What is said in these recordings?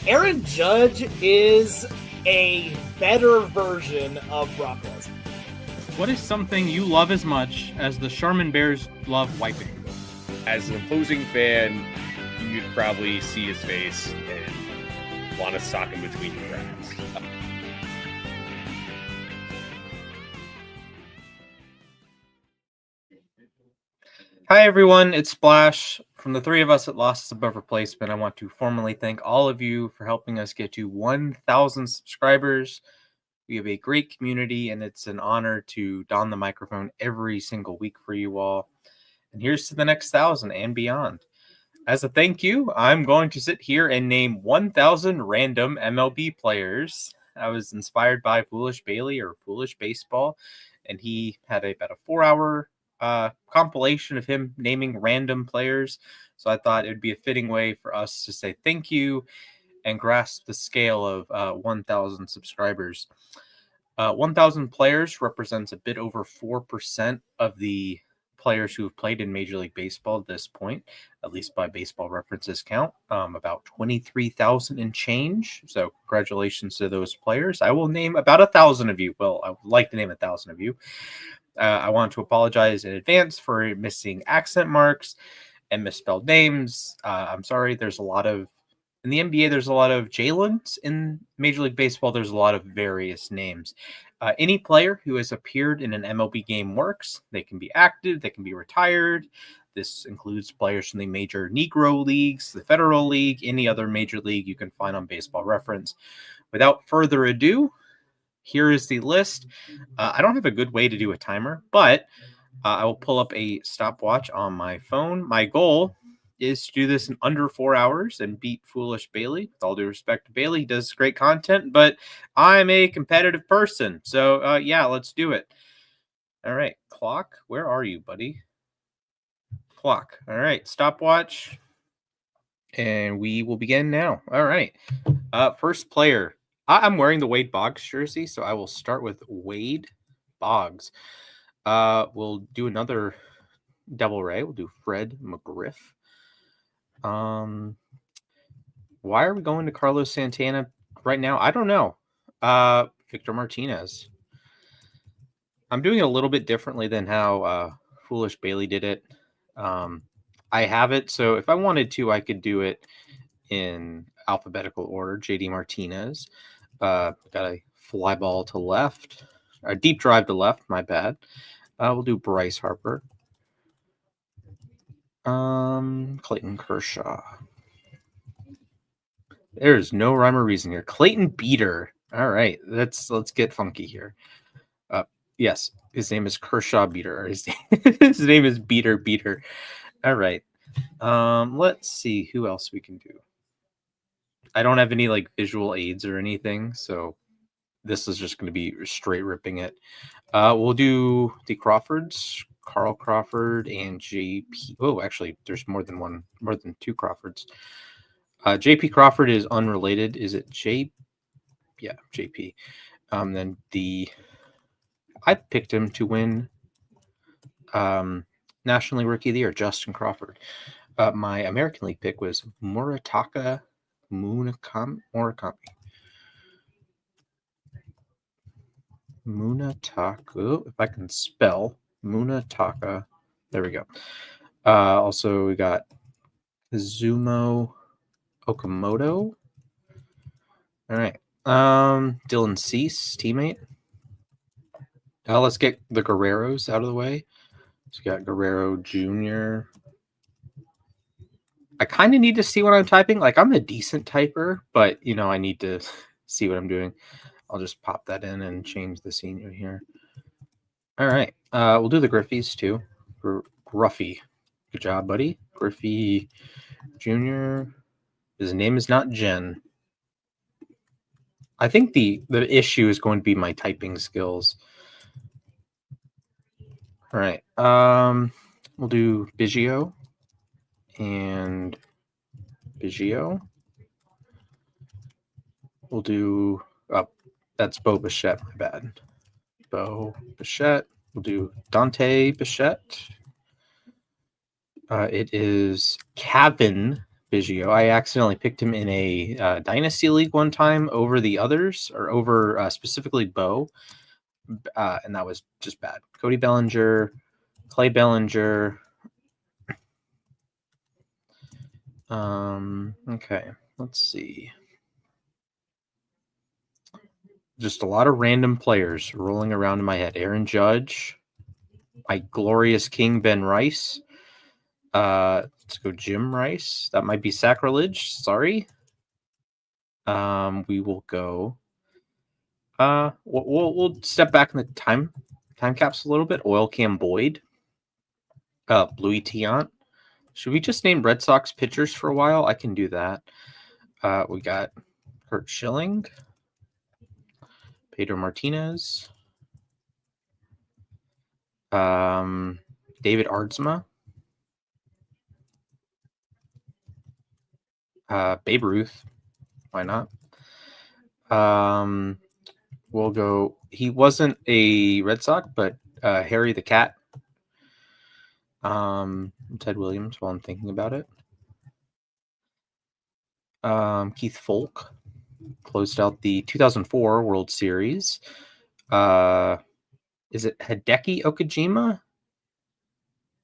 Aaron Judge is a better version of Brock Lesnar. What is something you love as much as the Charmin Bears love wiping? As an opposing fan, you'd probably see his face and want to sock him between your cracks. Hi, everyone. It's Splash. From the three of us at Losses Above Replacement, I want to formally thank all of you for helping us get to 1,000 subscribers. We have a great community, and it's an honor to don the microphone every single week for you all. And here's to the next 1,000 and beyond. As a thank you, I'm going to sit here and name 1,000 random MLB players. I was inspired by Foolish Bailey or Foolish Baseball, and he had about a 4-hour compilation of him naming random players. So I thought it would be a fitting way for us to say thank you and grasp the scale of 1,000 subscribers. 1,000 players represents a bit over 4% of the players who have played in Major League Baseball at this point, at least by Baseball References count, about 23,000 and change. So congratulations to those players. I will name about 1,000 of you. Well, I would like to name 1,000 of you. I want to apologize in advance for missing accent marks and misspelled names. I'm sorry. There's a lot of, in the NBA, there's a lot of Jalen's. In Major League Baseball, there's a lot of various names. Any player who has appeared in an MLB game works. They can be active. They can be retired. This includes players from the major Negro leagues, the Federal League, any other major league you can find on Baseball Reference. Without further ado, here is the list. I don't have a good way to do a timer, but I will pull up a stopwatch on my phone. My goal is to do this in under 4 hours and beat Foolish Bailey. With all due respect to Bailey, he does great content, but I'm a competitive person. So, yeah, let's do it. All right, clock, where are you, buddy? Clock. All right, stopwatch. And we will begin now. All right. First player. I'm wearing the Wade Boggs jersey, so I will start with Wade Boggs. We'll do another double ray. We'll do Fred McGriff. Why are we going to Carlos Santana right now? I don't know. Victor Martinez. I'm doing it a little bit differently than how Foolish Bailey did it. I have it, so if I wanted to, I could do it in alphabetical order. JD Martinez. Got a fly ball to left. A deep drive to left, my bad. We'll do Bryce Harper. Clayton Kershaw. There's no rhyme or reason here. Clayton Beeter. All right, let's get funky here. Yes, his name is Kershaw Beeter. His name is Beeter. All right. Let's see who else we can do. I don't have any like visual aids or anything, so this is just going to be straight ripping it. We'll do the Crawfords, Carl Crawford and JP. Oh, actually, there's more than two Crawfords. JP Crawford is unrelated. Is it J? Yeah, JP. Then I picked him to win National League Rookie of the Year, Justin Crawford. My American League pick was Murataka Murakami. Munataka, if I can spell Munataka. There we go. Also, we got Kazumo Okamoto. All right. Dylan Cease, teammate. Let's get the Guerreros out of the way. So we got Guerrero Jr. I kind of need to see what I'm typing. Like, I'm a decent typer, but, I need to see what I'm doing. I'll just pop that in and change the senior here. All right. We'll do the Griffies, too. Gruffy. Good job, buddy. Griffey Jr. His name is not Jen. I think the issue is going to be my typing skills. All right. We'll do Biggio and Biggio. We'll do that's Bo Bichette, my bad. Bo Bichette. We'll do Dante Bichette. It is Kevin Biggio. I accidentally picked him in a Dynasty League one time over the others, or over specifically Bo, and that was just bad. Cody Bellinger, Clay Bellinger. Okay, let's see. Just a lot of random players rolling around in my head. Aaron Judge, my glorious king Ben Rice. Let's go Jim Rice. That might be sacrilege. Sorry. We will go. We'll step back in the time capsule a little bit. Oil Cam Boyd. Bluey Tiant. Should we just name Red Sox pitchers for a while? I can do that. We got Kurt Schilling, Pedro Martinez, David Aardsma, Babe Ruth. Why not? We'll go. He wasn't a Red Sox, but Harry the Cat. Ted Williams, while I'm thinking about it. Keith Folk closed out the 2004 World Series. Is it Hideki Okajima?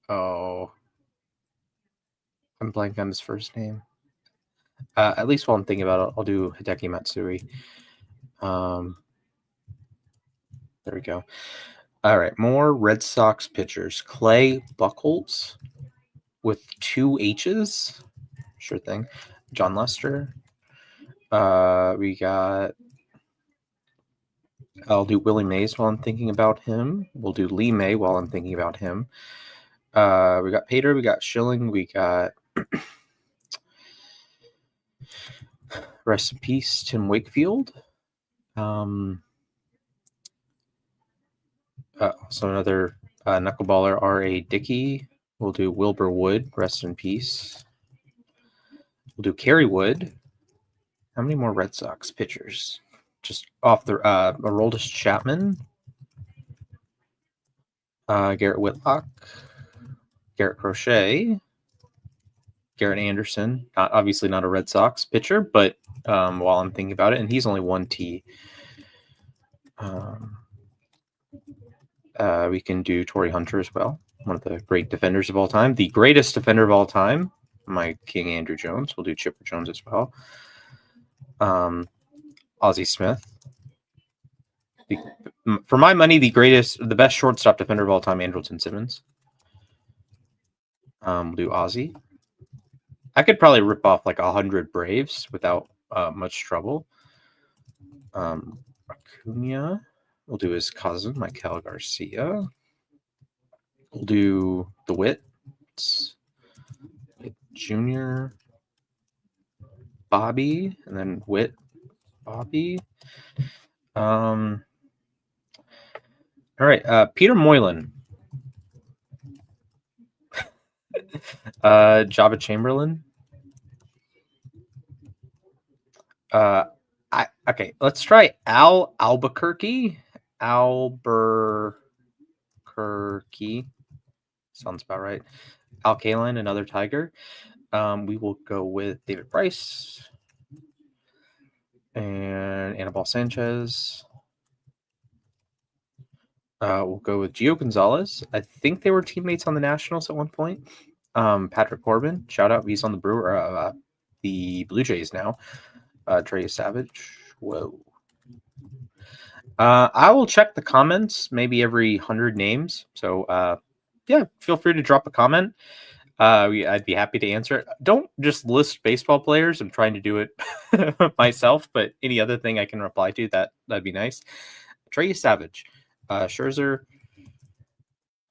Oh, I'm blanking on his first name. At least while I'm thinking about it, I'll do Hideki Matsuri. There we go. All right, more Red Sox pitchers. Clay Buchholz with 2 H's. Sure thing. John Lester. We got... I'll do Willie Mays while I'm thinking about him. We'll do Lee May while I'm thinking about him. We got Pater. We got Schilling. We got... Rest in peace, Tim Wakefield. Also another knuckleballer, R.A. Dickey. We'll do Wilbur Wood. Rest in peace. We'll do Kerry Wood. How many more Red Sox pitchers? Just off the Aroldis Chapman. Garrett Whitlock. Garrett Crochet. Garrett Anderson. Obviously not a Red Sox pitcher, but while I'm thinking about it, and he's only 1 T. We can do Torrey Hunter as well. One of the great defenders of all time. The greatest defender of all time, my King Andrew Jones. We'll do Chipper Jones as well. Ozzie Smith. For my money, the best shortstop defender of all time, Andrelton Simmons. We'll do Ozzie. I could probably rip off like 100 Braves without much trouble. Acuna. We'll do his cousin, Michael Garcia. We'll do the Wits. Junior. Bobby. And then Witt. Bobby. All right. Peter Moylan. Jabba Chamberlain. Okay, let's try Al Albuquerque. Albuquerque. Sounds about right. Al Kaline, another Tiger. We will go with David Price and Anibal Sanchez. We'll go with Gio Gonzalez. I think they were teammates on the Nationals at one point. Patrick Corbin, shout out. He's on the the Blue Jays now. Trey Savage. Whoa. I will check the comments maybe every 100 names. So, yeah, feel free to drop a comment. I'd be happy to answer it. Don't just list baseball players. I'm trying to do it myself, but any other thing I can reply to, that'd be nice. Trey Savage. Scherzer.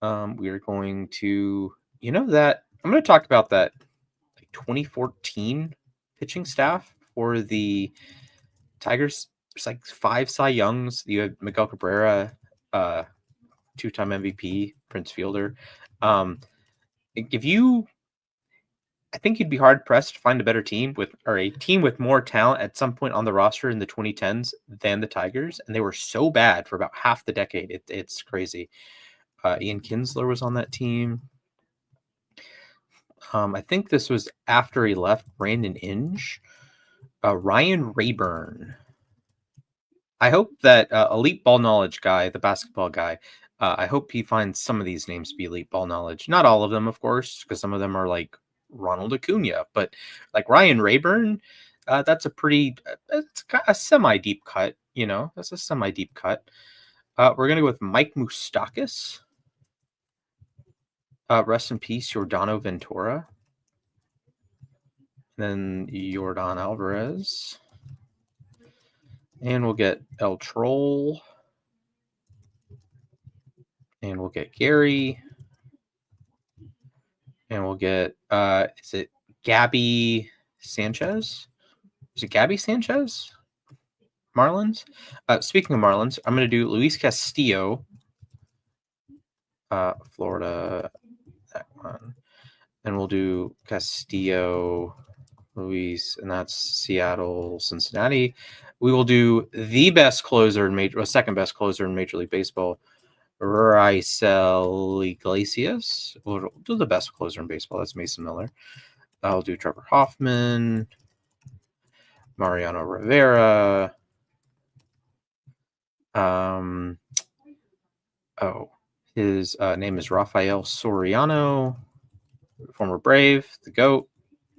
We are going to, that I'm going to talk about that 2014 pitching staff for the Tigers. There's like 5 Cy Youngs. You have Miguel Cabrera, 2-time MVP, Prince Fielder. I think you'd be hard pressed to find a better team or a team with more talent at some point on the roster in the 2010s than the Tigers, and they were so bad for about half the decade. It's crazy. Ian Kinsler was on that team. I think this was after he left. Brandon Inge, Ryan Rayburn. I hope that Elite Ball Knowledge guy, the basketball guy, I hope he finds some of these names to be Elite Ball Knowledge. Not all of them, of course, because some of them are like Ronald Acuna, but like Ryan Rayburn, that's a pretty, it's got a semi-deep cut, you know, that's a semi-deep cut. We're going to go with Mike Moustakas. Rest in peace, Giordano Ventura. Then Jordan Alvarez. And we'll get El Troll. And we'll get Gary. And we'll get, is it Gabby Sanchez? Is it Gabby Sanchez? Marlins? Speaking of Marlins, I'm going to do Luis Castillo. Florida, that one. And we'll do Castillo, Luis, and that's Seattle, Cincinnati. We will do the best closer in second best closer in Major League Baseball, Raisel Iglesias. We'll do the best closer in baseball. That's Mason Miller. I'll do Trevor Hoffman, Mariano Rivera. His name is Rafael Soriano, former Brave, the GOAT.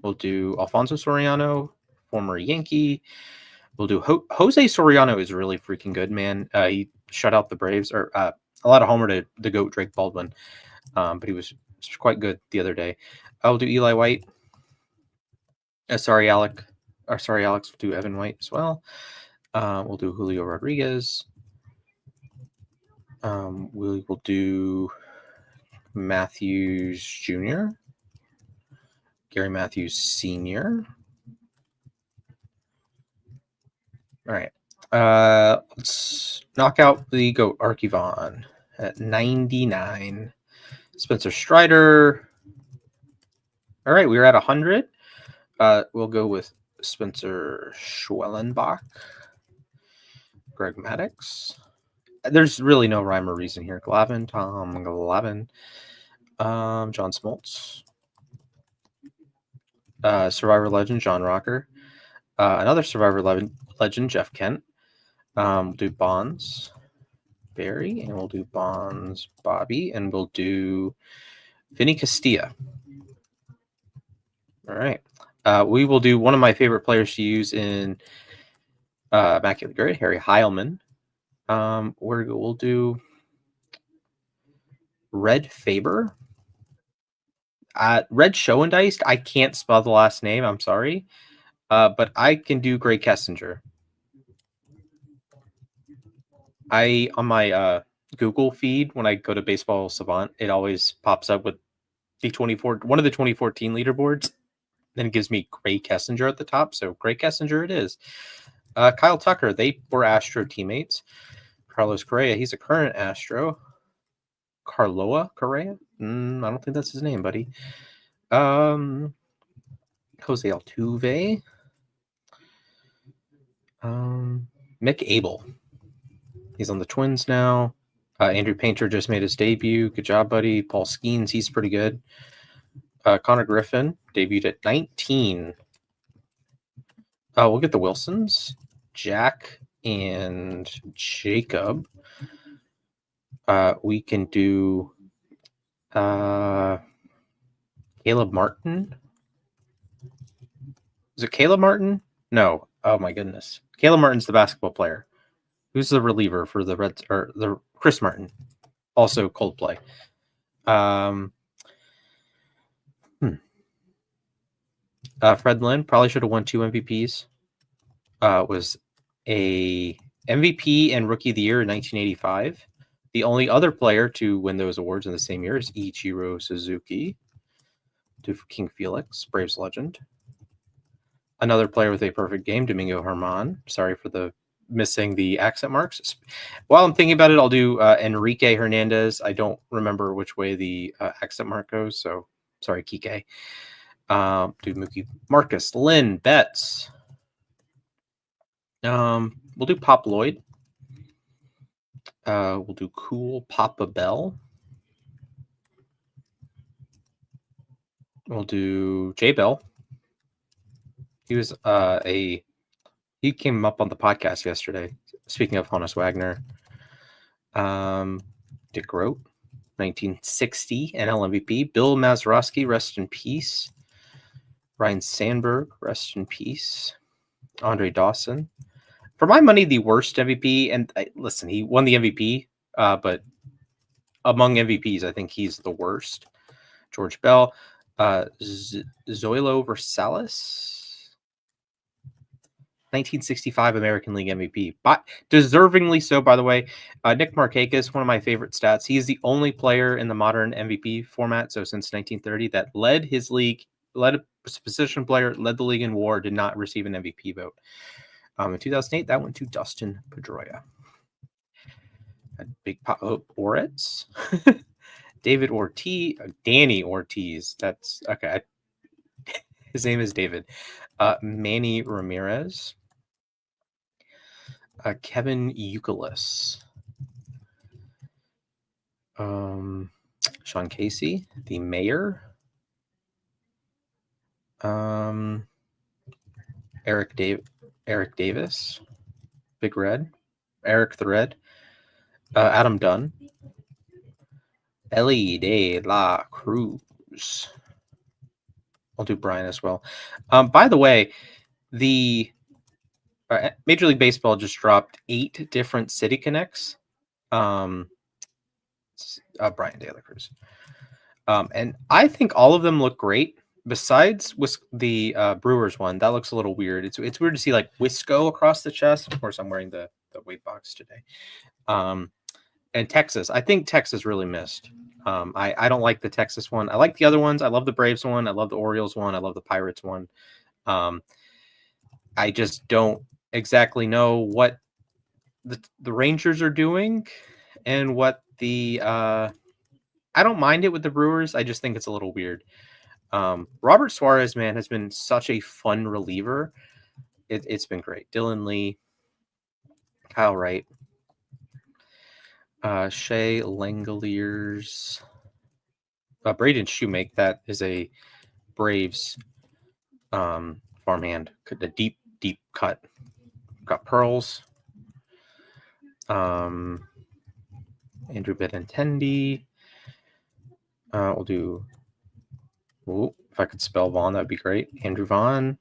We'll do Alfonso Soriano, former Yankee. We'll do Jose Soriano is really freaking good, man. He shut out the Braves, or a lot of homer to the GOAT Drake Baldwin, but he was quite good the other day. I'll do Eli White. Alex. We'll do Evan White as well. We'll do Julio Rodriguez. We will do Matthews Jr., Gary Matthews Sr. All right. Let's knock out the GOAT Archivon at 99. Spencer Strider. All right, we were at 100. We'll go with Spencer Schwellenbach. Greg Maddux. There's really no rhyme or reason here. Tom Glavin. John Smoltz. Survivor legend, John Rocker. Another Survivor legend, Jeff Kent. We'll do Bonds, Barry, and we'll do Bonds, Bobby, and we'll do Vinny Castilla. All right. We will do one of my favorite players to use in Immaculate Grid, Harry Heilman. We'll do Red Faber. Red Schoendeist. I can't spell the last name. I'm sorry. But I can do Gray Kessinger. On my Google feed, when I go to Baseball Savant, it always pops up with one of the 2014 leaderboards. Then it gives me Gray Kessinger at the top. So Gray Kessinger it is. Kyle Tucker, they were Astro teammates. Carlos Correa, he's a current Astro. Carloa Correa? I don't think that's his name, buddy. Jose Altuve. Mick Abel. He's on the Twins now. Andrew Painter just made his debut. Good job, buddy. Paul Skeens, he's pretty good. Connor Griffin debuted at 19. We'll get the Wilsons. Jack and Jacob. We can do Caleb Martin. Is it Caleb Martin? No. Oh my goodness. Caleb Martin's the basketball player. Who's the reliever for the Reds? Or the Chris Martin, also Coldplay. Fred Lynn probably should have won 2 MVPs. Was a MVP and Rookie of the Year in 1985. The only other player to win those awards in the same year is Ichiro Suzuki. To King Felix, Braves legend. Another player with a perfect game, Domingo Germán. Sorry for missing the accent marks. While I'm thinking about it, I'll do Enrique Hernandez. I don't remember which way the accent mark goes, so sorry, Kike. Do Mookie Marcus, Lynn, Betts. We'll do Pop Lloyd. We'll do Cool Papa Bell. We'll do Jay Bell. He was he came up on the podcast yesterday. Speaking of Honus Wagner, Dick Grote, 1960 NL MVP. Bill Mazeroski, rest in peace. Ryan Sandberg, rest in peace. Andre Dawson. For my money, the worst MVP. And listen, he won the MVP, but among MVPs, I think he's the worst. George Bell. Zoilo Versalles. 1965 American League MVP, but deservingly so, by the way. Nick Markakis, one of my favorite stats. He is the only player in the modern MVP format, so since 1930, that led his league, led a position player, led the league in WAR, did not receive an MVP vote. In 2008, that went to Dustin Pedroia. Big Ortiz, David Ortiz, Danny Ortiz. That's okay. His name is David. Manny Ramirez. Kevin Youkilis. Sean Casey, the mayor. Eric Davis, Big Red. Eric the Red. Adam Dunn. Ellie de la Cruz. I'll do Brian as well. By the way, the Major League Baseball just dropped 8 different City Connects. Brian De La Cruz. And I think all of them look great. Besides the Brewers one, that looks a little weird. It's weird to see like Wisco across the chest. Of course, I'm wearing the weight box today. And Texas. I think Texas really missed. I don't like the Texas one. I like the other ones. I love the Braves one. I love the Orioles one. I love the Pirates one. I just don't exactly know what the Rangers are doing and what the I don't mind it with the Brewers. I just think it's a little weird. Robert Suarez, man, has been such a fun reliever. It's been great. Dylan Lee, Kyle Wright, Shea Langoliers, Braden Shoemake. That is a Braves farmhand. The deep cut. Got Pearls. Andrew Benintendi. We'll do. Ooh, if I could spell Vaughn, that'd be great. Andrew Vaughn.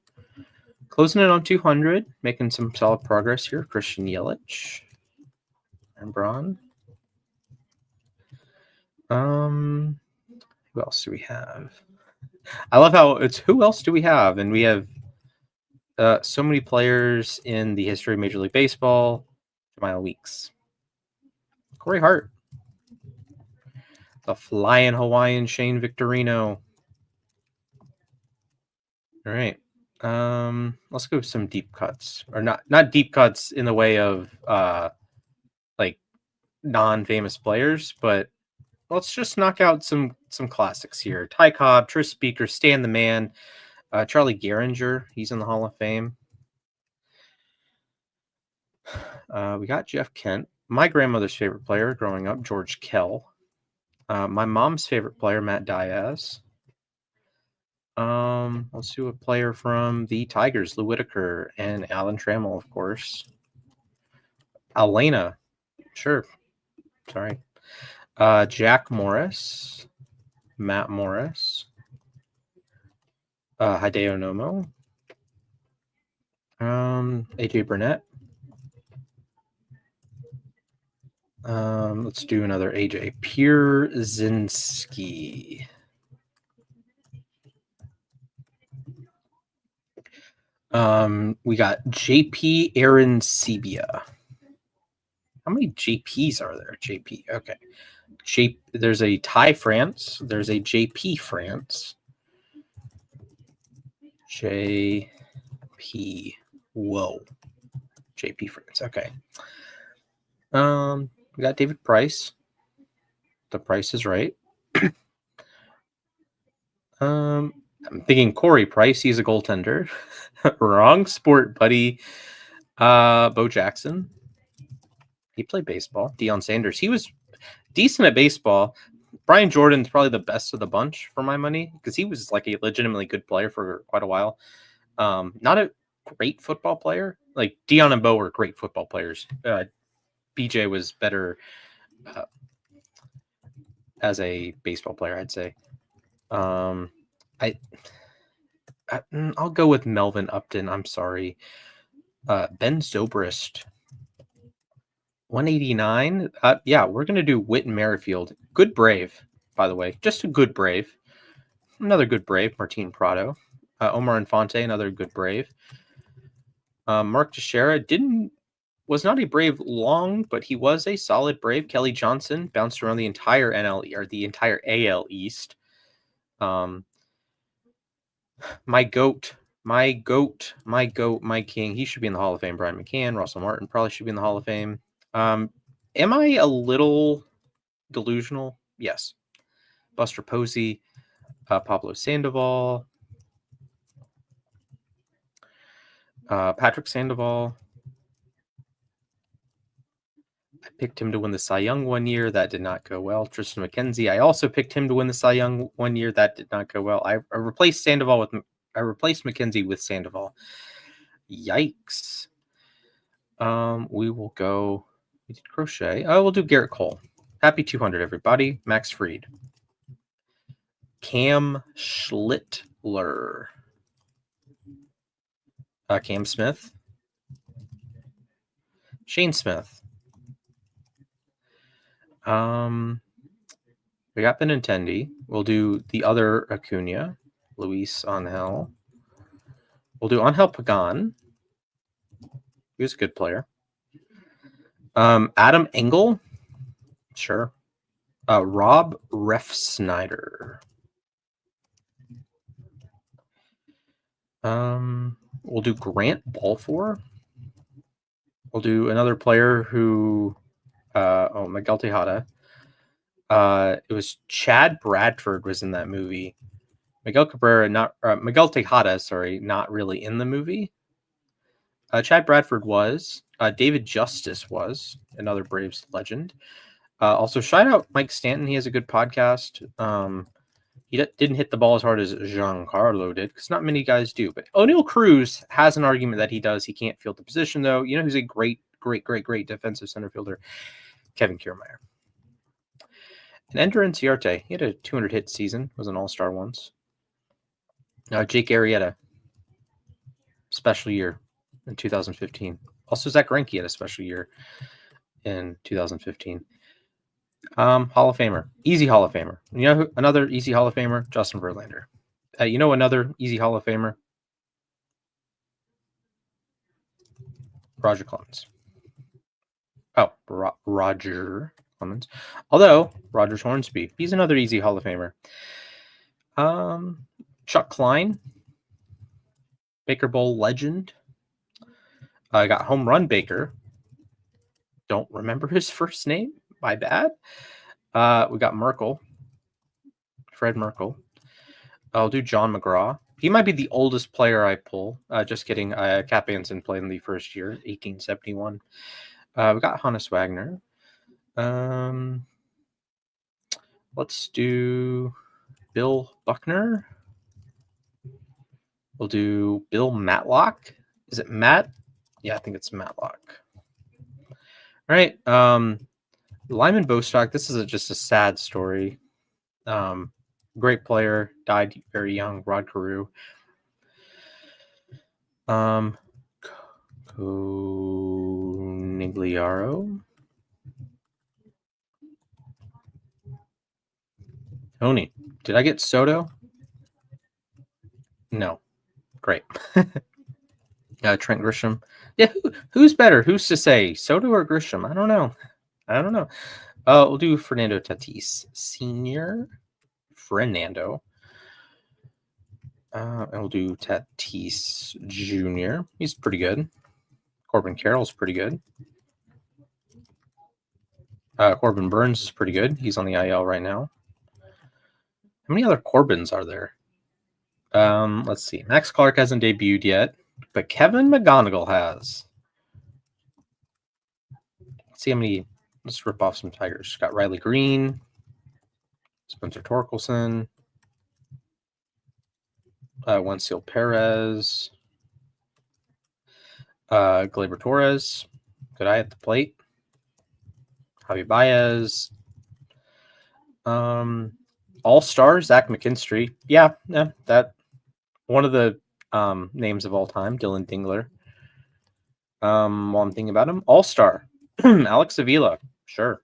Closing it on 200, making some solid progress here. Christian Yelich. And Braun. Who else do we have? I love how it's who else do we have? And we have so many players in the history of Major League Baseball. Jamile Weeks. Corey Hart. The flying Hawaiian Shane Victorino. All right. Let's go with some deep cuts. Or not deep cuts in the way of like non-famous players, but let's just knock out some classics here. Ty Cobb, Tris Speaker, Stan the Man, Charlie Gehringer, he's in the Hall of Fame. We got Jeff Kent. My grandmother's favorite player growing up, George Kell. My mom's favorite player, Matt Diaz. Let's do a player from the Tigers, Lou Whitaker and Alan Trammell, of course. Elena, sure. Sorry. Jack Morris, Matt Morris, Hideo Nomo, AJ Burnett. Let's do another AJ Pierzynski. We got JP Arencibia. How many JPs are there? JP. Okay. There's a Ty France. There's a JP France. JP. Whoa. JP France. Okay. We got David Price. The Price is right. I'm thinking Corey Price. He's a goaltender. Wrong sport, buddy. Bo Jackson. He played baseball. Deion Sanders. He was decent at baseball. Brian Jordan's probably the best of the bunch for my money because he was like a legitimately good player for quite a while. Not a great football player. Like Dion and Bo were great football players. BJ was better as a baseball player, I'd say. I'll go with Melvin Upton. I'm sorry. Ben Zobrist. 189. Yeah, we're going to do Whit Merrifield. Good Brave, by the way. Just a good Brave. Another good Brave, Martin Prado. Omar Infante, another good Brave. Mark Teixeira was not a Brave long, but he was a solid Brave. Kelly Johnson bounced around the entire NL or the entire AL East. My goat, my king. He should be in the Hall of Fame. Brian McCann, Russell Martin probably should be in the Hall of Fame. Am I a little delusional? Yes. Buster Posey, Pablo Sandoval, Patrick Sandoval. I picked him to win the Cy Young one year. That did not go well. Tristan McKenzie. I also picked him to win the Cy Young one year. That did not go well. I replaced McKenzie with Sandoval. Yikes. We will go. We did Crochet. We'll do Garrett Cole. Happy 200, everybody. Max Fried. Cam Schlittler. Cam Smith. Shane Smith. We got Benintendi. We'll do the other Acuna. Luis Angel. We'll do Angel Pagan. He was a good player. Adam Engel. Sure. Rob Refsnyder. We'll do Grant Balfour. We'll do another player who Miguel Tejada. It was Chad Bradford was in that movie. Miguel Tejada, not really in the movie. Chad Bradford was. David Justice was another Braves legend. Also, shout out Mike Stanton. He has a good podcast. He didn't hit the ball as hard as Giancarlo did, because not many guys do. But O'Neal Cruz has an argument that he does. He can't field the position, though. You know who's a great defensive center fielder? Kevin Kiermaier. And Ender Inciarte. He had a 200-hit season. Was an all-star once. Jake Arrieta. Special year in 2015. Also, Zach Greinke had a special year in 2015. Hall of Famer. Easy Hall of Famer. You know who, another easy Hall of Famer? Justin Verlander. You know another easy Hall of Famer? Roger Clemens. Oh, Roger Clemens. Although, Rogers Hornsby. He's another easy Hall of Famer. Chuck Klein. Baker Bowl legend. I got Home Run Baker. Don't remember his first name. My bad. We got Merkel. Fred Merkel. I'll do John McGraw. He might be the oldest player I pull. Just kidding. Cap Anson played in the first year, 1871. We got Hannes Wagner. Let's do Bill Buckner. We'll do Bill Matlock. Is it Matt? Yeah, I think it's Matlock. All right. Lyman Bostock. This is just a sad story. Great player. Died very young. Rod Carew. Conigliaro. Tony. Did I get Soto? No. Great. Trent Grisham. Yeah, who's better? Who's to say? Soto or Grisham? I don't know. We'll do Fernando Tatis Sr. Fernando. And we'll do Tatis Jr. He's pretty good. Corbin Carroll's pretty good. Corbin Burns is pretty good. He's on the IL right now. How many other Corbins are there? Let's see. Max Clark hasn't debuted yet, but Kevin McGonigal has. Let's see how many. Let's rip off some Tigers. Got Riley Green. Spencer Torkelson. Wensil Perez. Gleyber Torres. Good eye at the plate. Javi Baez. All-Star, Zach McKinstry. Yeah, that one of the names of all time, Dylan Dingler. While I'm thinking about him, All-Star, Alex Avila. Sure.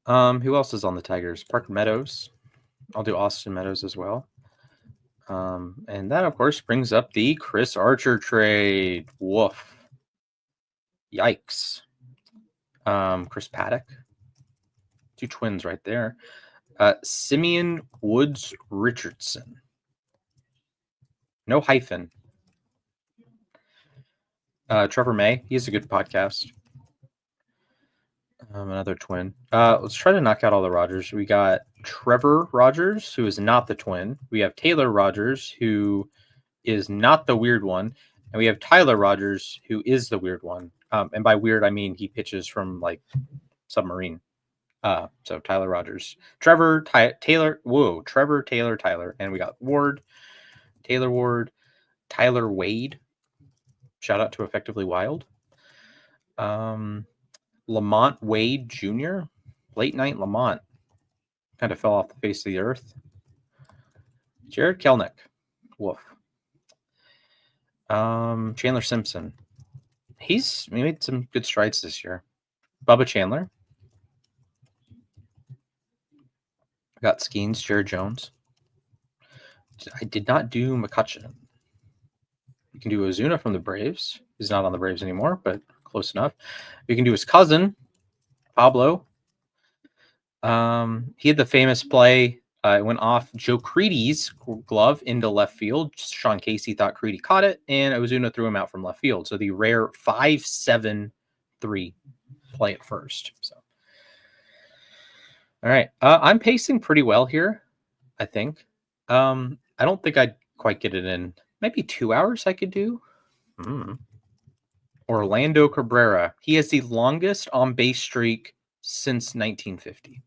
Who else is on the Tigers? Parker Meadows. I'll do Austin Meadows as well. And that, of course, brings up the Chris Archer trade. Woof. Yikes. Chris Paddock. 2 twins right there. Simeon Woods Richardson. No hyphen. Trevor May. He has a good podcast. Another twin. Let's try to knock out all the Rogers. We got Trevor Rogers, who is not the twin. We have Taylor Rogers, who is not the weird one. And we have Tyler Rogers, who is the weird one. And by weird, I mean he pitches from like submarine. So Tyler Rogers, Trevor, Taylor, Trevor, Taylor, Tyler. And we got Ward, Taylor Ward, Tyler Wade. Shout out to Effectively Wild. Lamont Wade Jr. Late night Lamont. Kind of fell off the face of the earth. Jared Kelnick. Woof. Chandler Simpson. He made some good strides this year. Bubba Chandler. Got Skeens, Jared Jones. I did not do McCutcheon. You can do Ozuna from the Braves. He's not on the Braves anymore, but close enough. You can do his cousin, Pablo. He had the famous play. It went off Joe Creedy's glove into left field. Sean Casey thought Creedy caught it, and Ozuna threw him out from left field. So the rare 5-7-3 play at first. So, all right. I'm pacing pretty well here, I think. I don't think I'd quite get it in. Maybe 2 hours I could do. Orlando Cabrera. He has the longest on-base streak since 1950.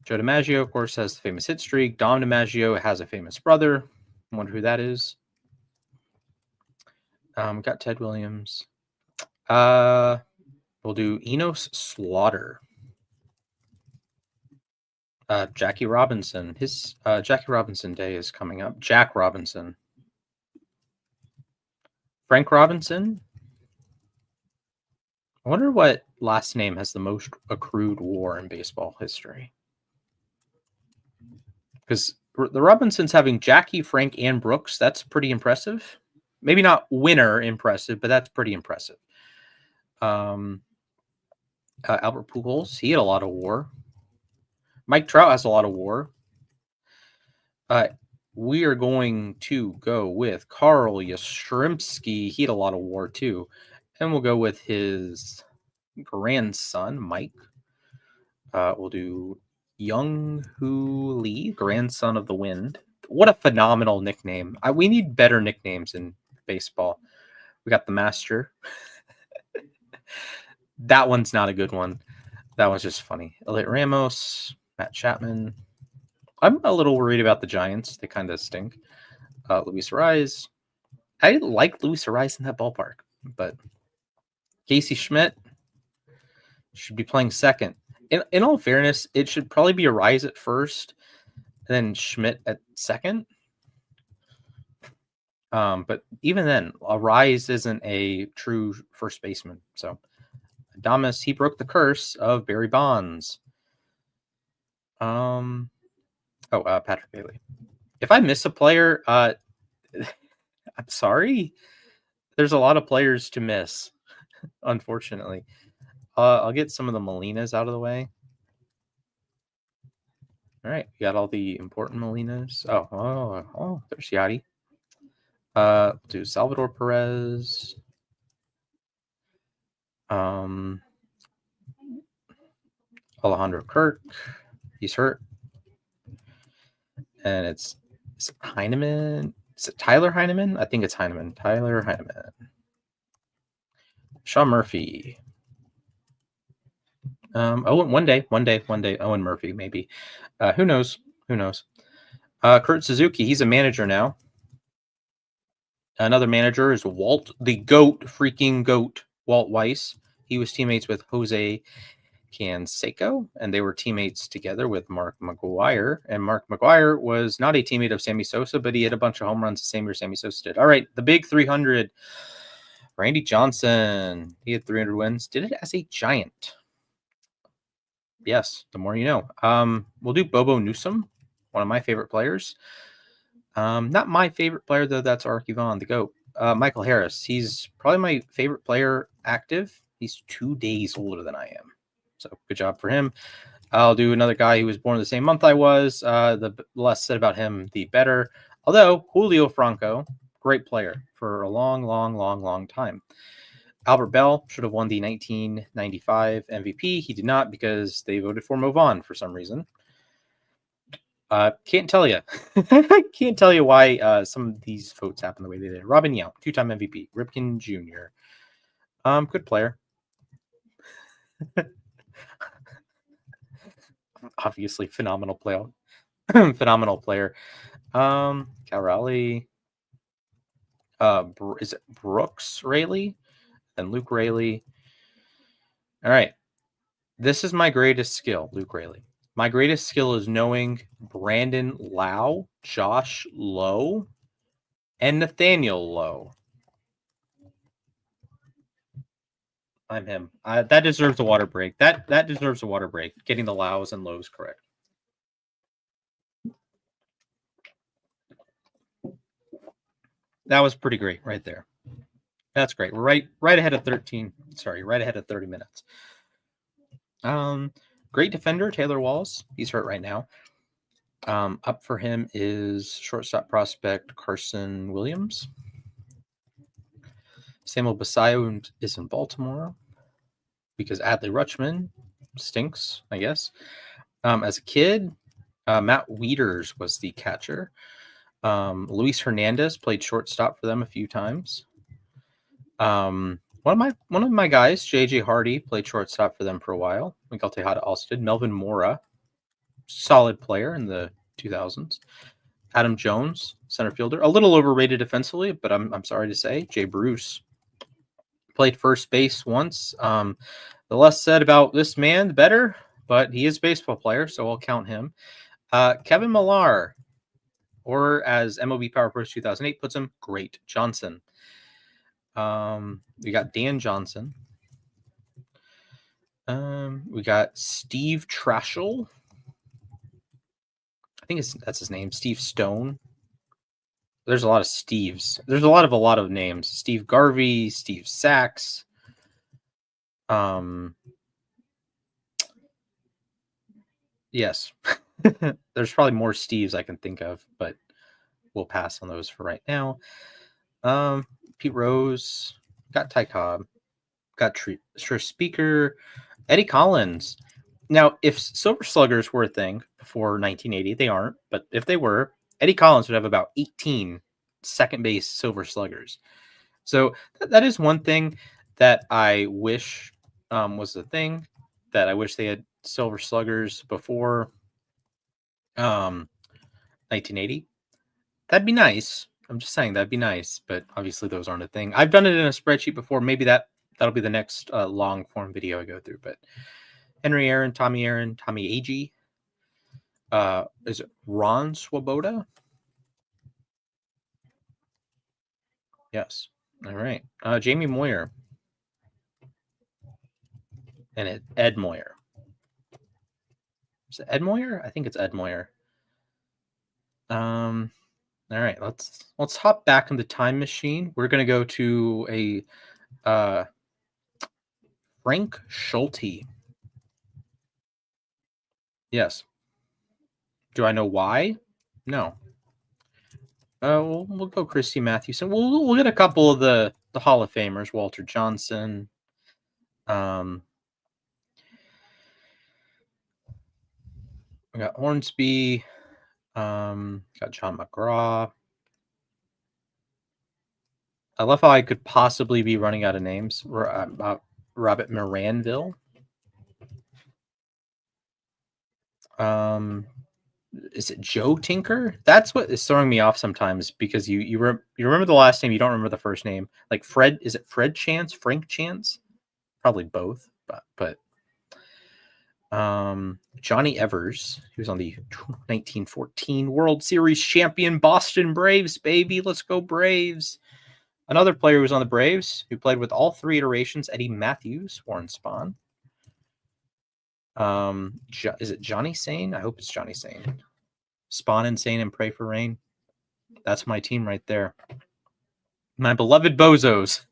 Joe DiMaggio, of course, has the famous hit streak. Dom DiMaggio has a famous brother. I wonder who that is. Got Ted Williams. We'll do Enos Slaughter. Jackie Robinson. His Jackie Robinson Day is coming up. Jack Robinson. Frank Robinson. I wonder what last name has the most accrued WAR in baseball history. Because the Robinsons having Jackie, Frank, and Brooks, that's pretty impressive. Maybe not winner impressive, but that's pretty impressive. Albert Pujols, he had a lot of WAR. Mike Trout has a lot of WAR. We are going to go with Carl Yastrzemski. He had a lot of WAR too. And we'll go with his grandson, Mike. We'll do Young Hoo Lee, grandson of the wind. What a phenomenal nickname. We need better nicknames in baseball. We got the master. That one's not a good one. That one's just funny. Elliot Ramos, Matt Chapman. I'm a little worried about the Giants. They kind of stink. Luis Ariz. I like Luis Ariz in that ballpark, but Casey Schmidt should be playing second. In all fairness, it should probably be Ariz at first, and then Schmidt at second. But even then, Ariz isn't a true first baseman. So, Adames, he broke the curse of Barry Bonds. Patrick Bailey. If I miss a player, I'm sorry. There's a lot of players to miss, unfortunately. I'll get some of the Molinas out of the way. All right, we got all the important Molinas. Oh, there's Yachty. Do Salvador Perez. Alejandro Kirk. He's hurt. And it's Heineman. Is it Tyler Heineman? I think it's Heineman. Tyler Heineman. Sean Murphy. One day, Owen Murphy, maybe. Who knows? Who knows? Kurt Suzuki, he's a manager now. Another manager is Walt, the freaking goat, Walt Weiss. He was teammates with Jose Canseco, and they were teammates together with Mark McGuire. And Mark McGuire was not a teammate of Sammy Sosa, but he had a bunch of home runs the same year Sammy Sosa did. All right, the big 300. Randy Johnson. He had 300 wins. Did it as a Giant. Yes, the more you know. We'll do Bobo Newsom, one of my favorite players. Not my favorite player, though. That's Ark Yvonne, the GOAT. Michael Harris. He's probably my favorite player active. He's 2 days older than I am. So good job for him. I'll do another guy who was born the same month I was. The less said about him, the better. Although Julio Franco, great player for a long time. Albert Bell should have won the 1995 MVP. He did not because they voted for Mo Vaughn for some reason. Can't tell you. Can't tell you why some of these votes happen the way they did. Robin Yount, 2-time MVP. Ripken Jr. Good player. Obviously, phenomenal player. Phenomenal player. Cal Raleigh. Is it Brooks Raley and Luke Raley? All right. This is my greatest skill, Luke Raley. My greatest skill is knowing Brandon Lau, Josh Lowe, and Nathaniel Lowe. I'm him. That deserves a water break. That deserves a water break. Getting the Laus and Lows correct. That was pretty great right there. That's great. We're right ahead of 13. Sorry, right ahead of 30 minutes. Great defender, Taylor Walls. He's hurt right now. Up for him is shortstop prospect Carson Williams. Samuel Basayo is in Baltimore because Adley Rutschman stinks, I guess. As a kid, Matt Wieters was the catcher. Luis Hernandez played shortstop for them a few times. One of my guys, JJ Hardy, played shortstop for them for a while. Miguel Tejada also did. Melvin Mora, solid player in the 2000s. Adam Jones, center fielder, a little overrated defensively, but I'm sorry to say. Jay Bruce played first base once. The less said about this man, the better, but he is a baseball player, so I'll count him. Kevin Millar, or as MLB Power Pros 2008 puts him, Great Johnson. We got Dan Johnson. We got Steve Trashel. I think that's his name, Steve Stone. There's a lot of Steves. There's a lot of names. Steve Garvey, Steve Sachs. Yes. There's probably more Steves I can think of, but we'll pass on those for right now. Pete Rose, got Ty Cobb, got Trish Speaker, Eddie Collins. Now, if Silver Sluggers were a thing before 1980, they aren't, but if they were, Eddie Collins would have about 18 second base Silver Sluggers. So that is one thing that I wish was the thing, that I wish they had Silver Sluggers before 1980. That'd be nice. I'm just saying that'd be nice, but obviously those aren't a thing. I've done it in a spreadsheet before. Maybe that'll be the next long form video I go through. But Henry Aaron, Tommy Agee. Is it Ron Swoboda? Yes. All right. Jamie Moyer. And Ed Moyer. Is it Ed Moyer? I think it's Ed Moyer. All right, let's hop back in the time machine. We're gonna go to a Frank Schulte. Yes. Do I know why? No. We'll go Christy Mathewson. We'll get a couple of the Hall of Famers. Walter Johnson. We got Hornsby. Got John McGraw. I love how I could possibly be running out of names. Robert Moranville. Is it Joe Tinker? That's what is throwing me off sometimes because you remember the last name, you don't remember the first name. Like Fred, is it Fred Chance, Frank Chance? Probably both, but Johnny Evers, he was on the 1914 World Series champion Boston Braves, baby. Let's go Braves. Another player who was on the Braves, who played with all three iterations, Eddie Matthews, Warren Spahn. Is it Johnny Sane? I hope it's Johnny Sane. Spawn Insane and Pray for Rain. That's my team right there. My beloved Bozos.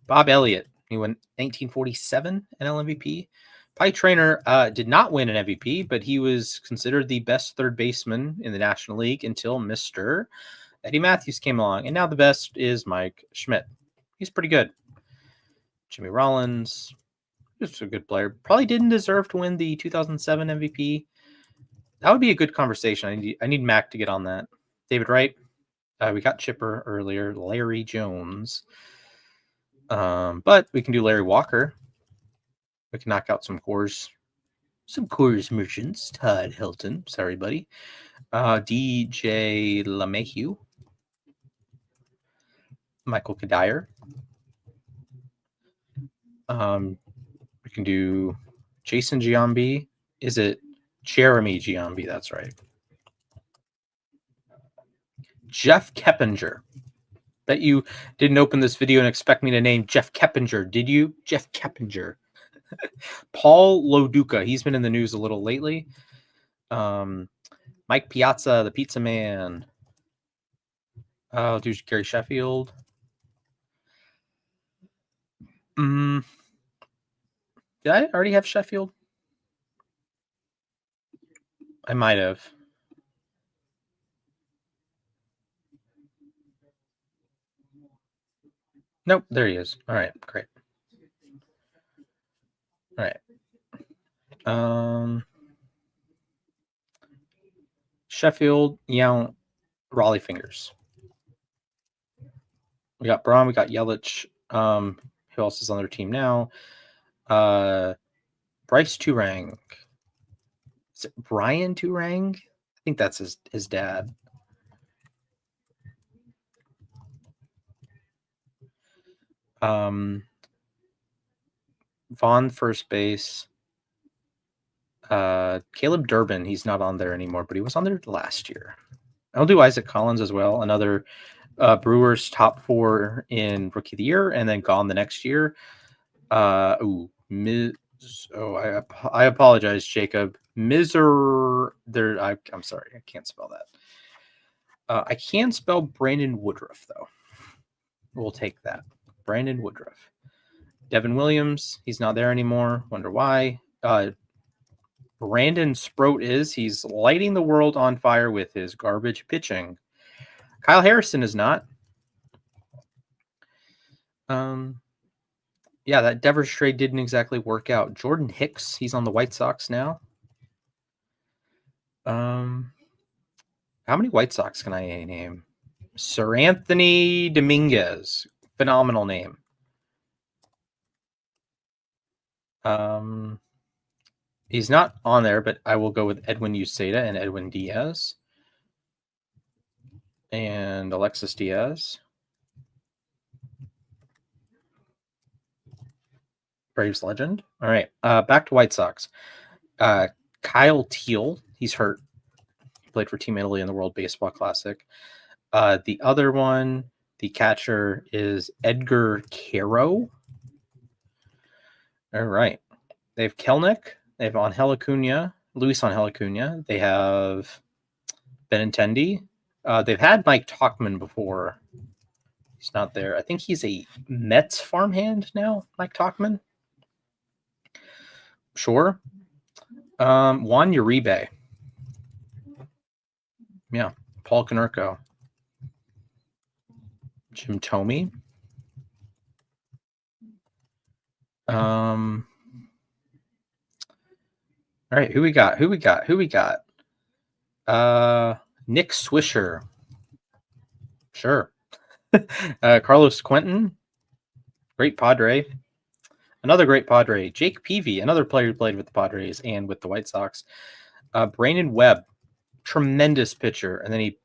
Bob Elliott. He won 1947 NL MVP. Pie Traynor did not win an MVP, but he was considered the best third baseman in the National League until Mr. Eddie Matthews came along. And now the best is Mike Schmidt. He's pretty good. Jimmy Rollins. Just a good player. Probably didn't deserve to win the 2007 MVP. That would be a good conversation. I need Mac to get on that. David Wright. We got Chipper earlier. Larry Jones. But we can do Larry Walker. We can knock out some Coors merchants. Todd Hilton. Sorry, buddy. DJ LeMahieu. Michael Kadire. We can do Jason Giambi. Is it Jeremy Giambi? That's right. Jeff Keppinger. Bet you didn't open this video and expect me to name Jeff Keppinger, did you? Jeff Keppinger. Paul Loduca. He's been in the news a little lately. Mike Piazza, the Pizza Man. I'll do Gary Sheffield. Did I already have Sheffield? I might have. Nope, there he is. All right, great. All right. Sheffield, Young, Raleigh Fingers. We got Braun, we got Yelich. Who else is on their team now? Bryce Turang. Is it Brian Turang? I think that's his dad. Vaughn first base. Caleb Durbin, he's not on there anymore, but he was on there last year. I'll do Isaac Collins as well. Another Brewers top 4 in Rookie of the Year, and then gone the next year. I apologize, Jacob. I'm sorry, I can't spell that. I can spell Brandon Woodruff, though. We'll take that. Brandon Woodruff. Devin Williams, he's not there anymore. Wonder why. Brandon Sproat he's lighting the world on fire with his garbage pitching. Kyle Harrison is not. Yeah, that Devers trade didn't exactly work out. Jordan Hicks, he's on the White Sox now. How many White Sox can I name? Sir Anthony Dominguez. Phenomenal name. He's not on there, but I will go with Edwin Uceda and Edwin Diaz. And Alexis Diaz. Braves legend. All right. Back to White Sox. Kyle Teal. He's hurt. He played for Team Italy in the World Baseball Classic. The other one, the catcher, is Edgar Caro. All right. They have Kelnick. They have Angel Acuna. Luis Angel Acuna. They have Benintendi. They've had Mike Tauchman before. He's not there. I think he's a Mets farmhand now, Mike Tauchman. Sure. Juan Uribe. Yeah. Paul Konerko. Jim Thome. All right, who we got? Nick Swisher. Sure. Carlos Quentin. Great Padre. another great Padre. Jake Peavy, another player who played with the Padres and with the White Sox. Brandon Webb, tremendous pitcher, and then he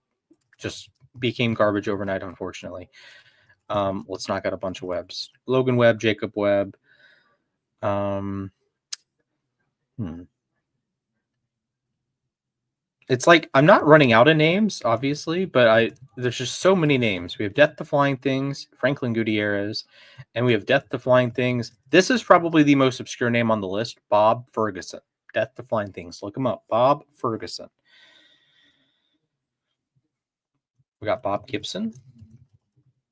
just became garbage overnight, unfortunately. Let's knock out a bunch of Webbs. Logan Webb, Jacob Webb. It's like I'm not running out of names, obviously, but there's just so many names. We have Death to Flying Things, Franklin Gutierrez, and we have Death to Flying Things. This is probably the most obscure name on the list, Bob Ferguson. Death to Flying Things. Look him up. Bob Ferguson. We got Bob Gibson.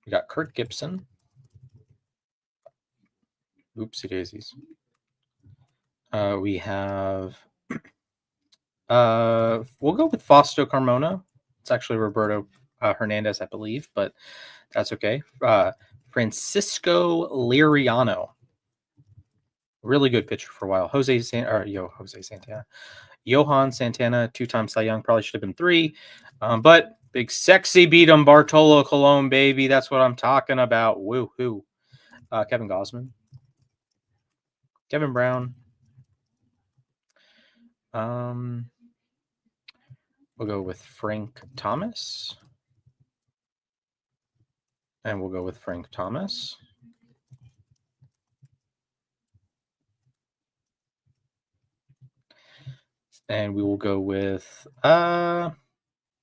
We got Kurt Gibson. Oopsie daisies. We have we'll go with Fausto Carmona. It's actually Roberto Hernandez, I believe, but that's okay. Francisco Liriano. Really good pitcher for a while. Johan Santana, 2-time Cy Young, probably should have been 3. But big sexy beat him, Bartolo Colon, baby. That's what I'm talking about. Woo-hoo. Kevin Gausman. Kevin Brown. We'll go with Frank Thomas. And we'll go with Frank Thomas. And we will go with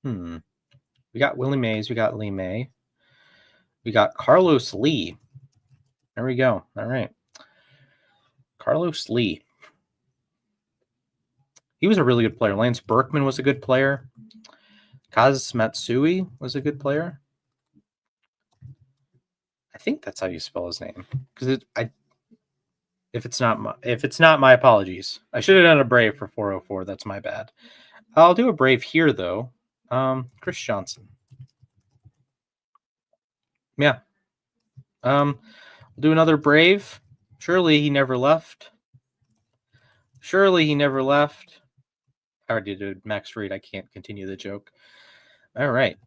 we got Willie Mays, we got Lee May. We got Carlos Lee. There we go. All right. Carlos Lee. He was a really good player. Lance Berkman was a good player. Kaz Matsui was a good player. I think that's how you spell his name. Because if it's not my apologies. I should have done a Brave for 404. That's my bad. I'll do a Brave here though. Chris Johnson. Yeah. We'll do another Brave. Surely he never left. I already did Max Reed. I can't continue the joke. All right.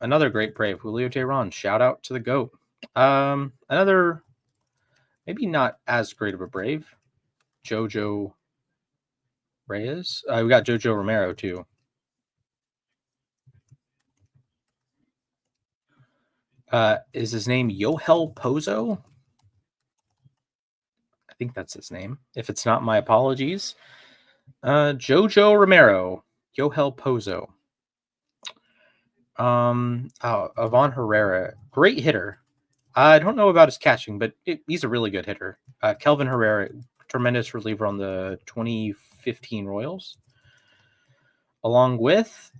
Another great Brave, Julio Teheran. Shout out to the GOAT. Another, maybe not as great of a Brave, Jojo Reyes. We got Jojo Romero too. Is his name Yohel Pozo? I think that's his name. If it's not, my apologies. Jojo Romero, Yohel Pozo. Avon Herrera, great hitter. I don't know about his catching, but he's a really good hitter. Kelvin Herrera, tremendous reliever on the 2015 Royals, along with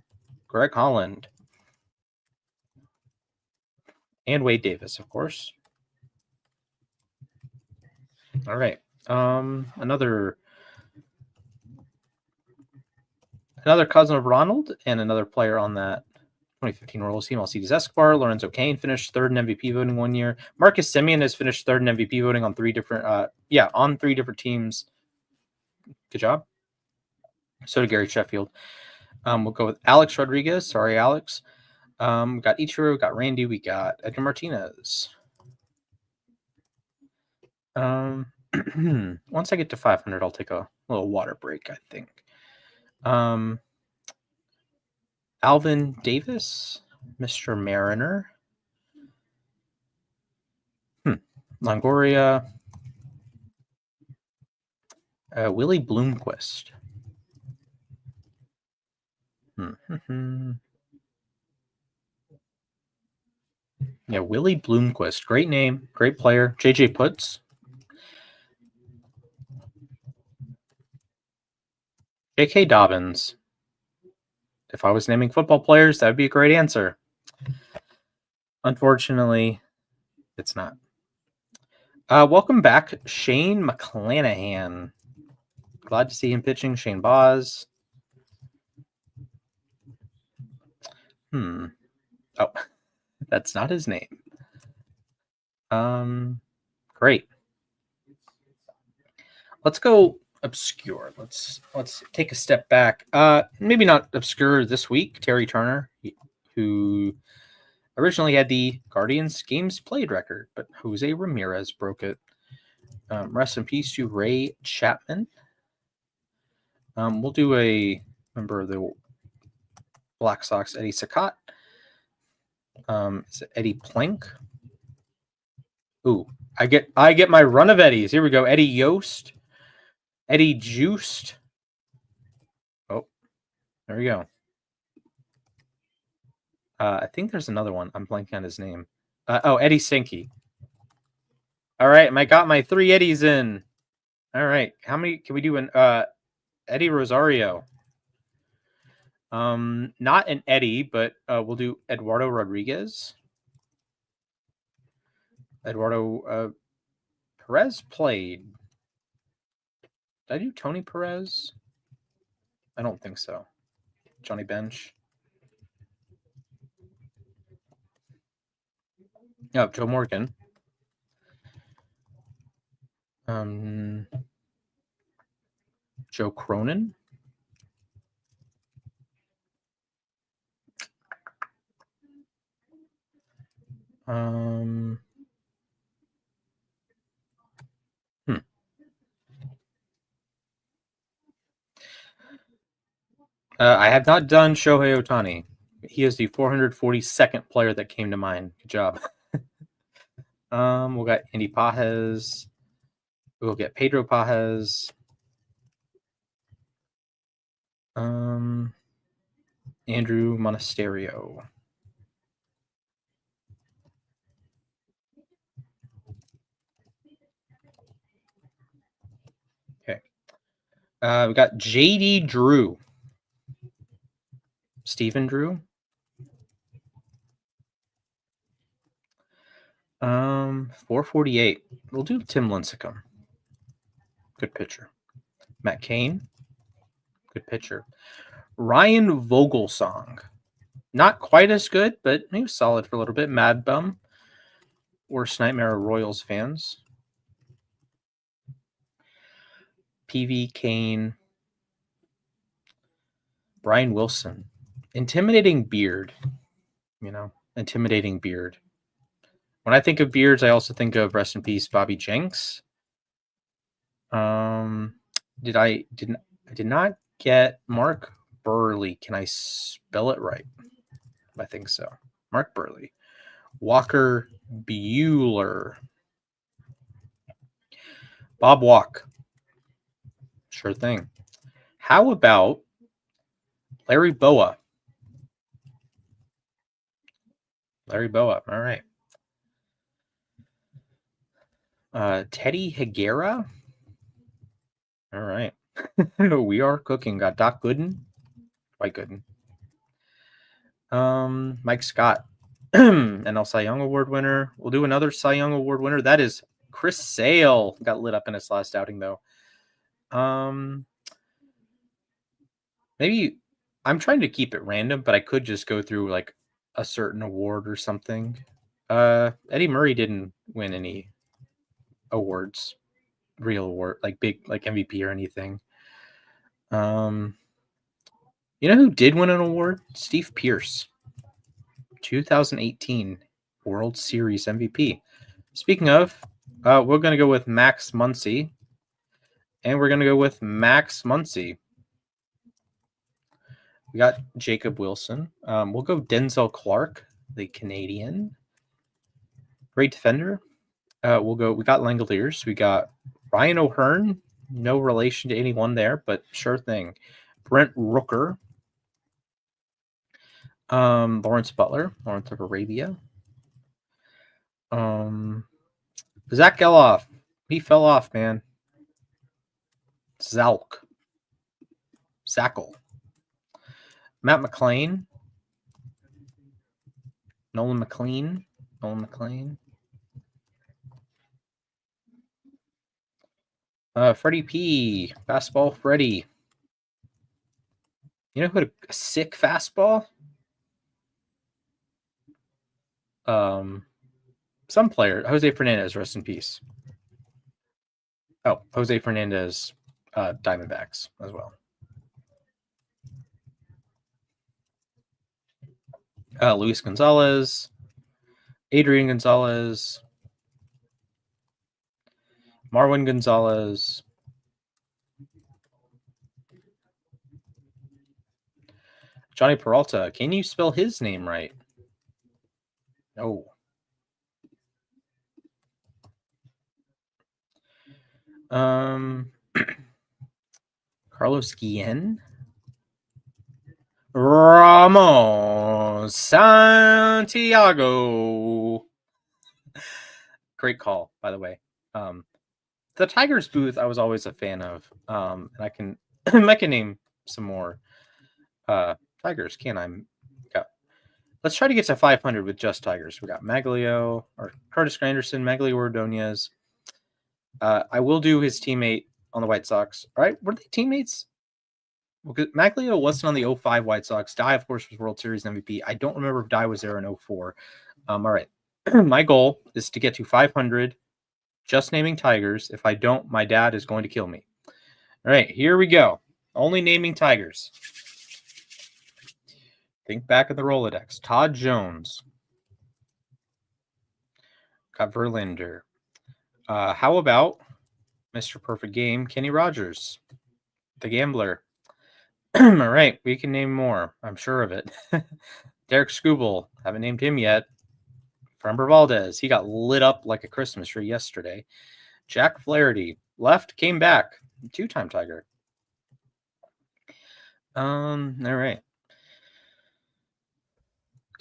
Greg Holland and Wade Davis, of course. All right. Another cousin of Ronald and another player on that 2015 Royals team, Alcides Escobar. Lorenzo Cain finished 3rd in MVP voting one year. Marcus Semien has finished 3rd in MVP voting on 3 different teams. Good job. So did Gary Sheffield. We'll go with Alex Rodriguez. Sorry, Alex. We got Ichiro, we got Randy, we got Edgar Martinez. Once I get to 500, I'll take a little water break, I think. Alvin Davis, Mr. Mariner. Longoria. Willie Bloomquist. Yeah, Willie Bloomquist. Great name, great player. JJ Putz. J.K. Dobbins. If I was naming football players, that would be a great answer. Unfortunately, it's not. Welcome back, Shane McClanahan. Glad to see him pitching. Shane Boz. Oh, that's not his name. Great. Let's go obscure. Let's take a step back. Maybe not obscure this week. Terry Turner, who originally had the Guardians games played record, but Jose Ramirez broke it. Rest in peace to Ray Chapman. We'll do a member of the Black Sox, Eddie Saccott. Is it Eddie Plank? Ooh, I get my run of Eddies. Here we go. Eddie Yost. Eddie Juiced. Oh, there we go. I think there's another one. I'm blanking on his name. Eddie Sankey. All right, I got my 3 Eddies in. All right, how many can we do? Eddie Rosario. Not an Eddie, but we'll do Eduardo Rodriguez. Eduardo Perez played. Did I do Tony Perez? I don't think so. Johnny Bench. Oh, Joe Morgan. Joe Cronin. I have not done Shohei Ohtani. He is the 442nd player that came to mind. Good job. We'll got Andy Pajes. We'll get Pedro Pajes. Andrew Monasterio. Okay. We got JD Drew. Stephen Drew. 448. We'll do Tim Lincecum. Good pitcher. Matt Cain. Good pitcher. Ryan Vogelsong. Not quite as good, but he was solid for a little bit. Mad Bum. Worst nightmare of Royals fans. PV Kane. Brian Wilson. Intimidating beard. Intimidating beard. When I think of beards, I also think of rest in peace Bobby Jenks. I did not get Mark Burley. Can I spell it right? I think so. Mark Burley. Walker Buehler. Bob Walk. Sure thing. How about Larry Boa? Larry Boa. All right. Teddy Higuera. All right. We are cooking. Got Doc Gooden. White Gooden. Mike Scott. NL Cy Young Award winner. We'll do another Cy Young Award winner. That is Chris Sale. Got lit up in his last outing, though. Maybe I'm trying to keep it random, but I could just go through like a certain award or something. Eddie Murray didn't win any awards, real award, like big, like MVP or anything. You know who did win an award? Steve Pearce, 2018 World Series MVP. Speaking of, we're going to go with Max Muncy. And we're going to go with Max Muncy. We got Jacob Wilson. We'll go Denzel Clark, the Canadian. Great defender. We got Langoliers. We got Ryan O'Hearn. No relation to anyone there, but sure thing. Brent Rooker. Lawrence Butler. Lawrence of Arabia. Zach Geloff. He fell off, man. Zalk. Zackle. Matt McLean. Nolan McLean. Freddie P. Fastball Freddie. You know who had a sick fastball? Some player. Jose Fernandez, rest in peace. Oh, Jose Fernandez, Diamondbacks as well. Luis Gonzalez, Adrian Gonzalez, Marwin Gonzalez. Johnny Peralta. Can you spell his name right? No. Carlos Guillen. Ramos Santiago. Great call, by the way. The Tigers booth I was always a fan of. And I can I can name some more Tigers, can I? Yeah. Let's try to get to 500 with just Tigers. We got Maglio or Curtis Granderson, Maglio Ordonez. I will do his teammate on the White Sox. All right, were they teammates? Well, Maglio wasn't on the 05 White Sox. Dye, of course, was World Series MVP. I don't remember if Dye was there in 04. All right. My goal is to get to 500, just naming Tigers. If I don't, my dad is going to kill me. All right, here we go. Only naming Tigers. Think back at the Rolodex. Todd Jones. Got Verlander. How about Mr. Perfect Game, Kenny Rogers, the Gambler. All right, we can name more. I'm sure of it. Derek Skubal. Haven't named him yet. Framber Valdez. He got lit up like a Christmas tree yesterday. Jack Flaherty. Left, came back. 2-time Tiger. All right.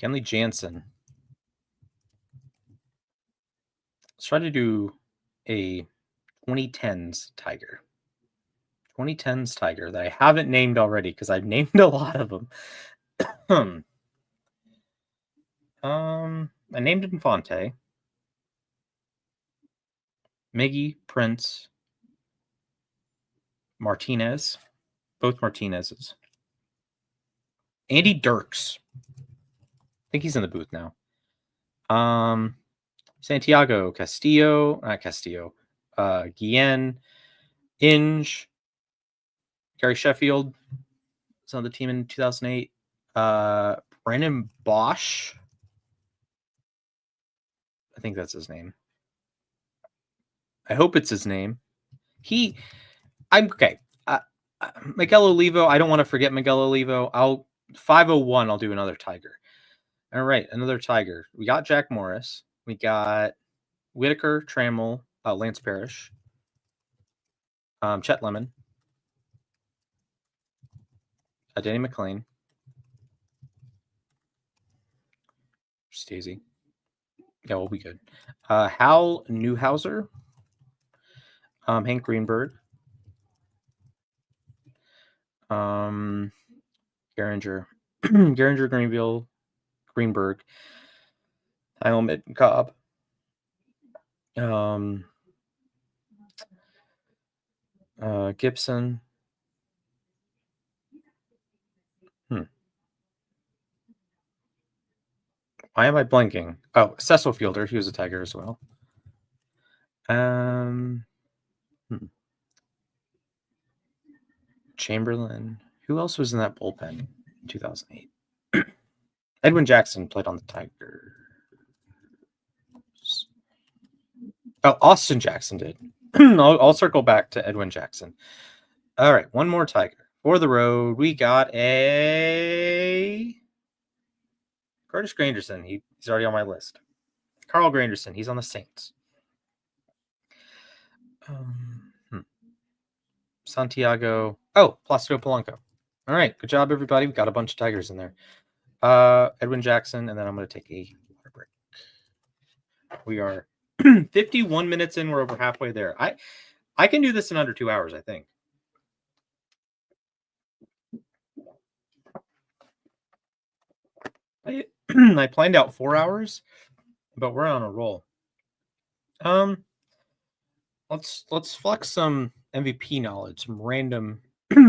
Kenley Jansen. Let's try to do a 2010s Tiger. 2010s Tiger that I haven't named already because I've named a lot of them. I named Infante, Miggy, Prince, Martinez, both Martinez's. Andy Dirks. I think he's in the booth now. Santiago Castillo, not Castillo, Guillen, Inge, Gary Sheffield was on the team in 2008. Brandon Bosch, I think that's his name. I hope it's his name. I'm okay. Miguel Olivo, I don't want to forget Miguel Olivo. 501, I'll do another Tiger. All right, another Tiger. We got Jack Morris. We got Whitaker, Trammell, Lance Parrish, Chet Lemon, Danny McClain, Stacey. Yeah, we'll be good. Hal Newhouser, Hank Greenberg, Garinger, Greenville, Greenberg, Helmet Cobb, Gibson. Why am I blanking? Oh, Cecil Fielder. He was a Tiger as well. Chamberlain. Who else was in that bullpen in 2008? Edwin Jackson played on the Tigers. Oh, Austin Jackson did. I'll circle back to Edwin Jackson. All right, one more Tiger. For the road, we got a Curtis Granderson. He's already on my list. Carl Granderson. He's on the Saints. Santiago. Oh, Placido Polanco. All right, good job, everybody. We got a bunch of Tigers in there. Edwin Jackson, and then I'm going to take a water break. We are 51 minutes in. We're over halfway there. I can do this in under 2 hours, I think. I planned out 4 hours, but we're on a roll. Let's flex some MVP knowledge, some random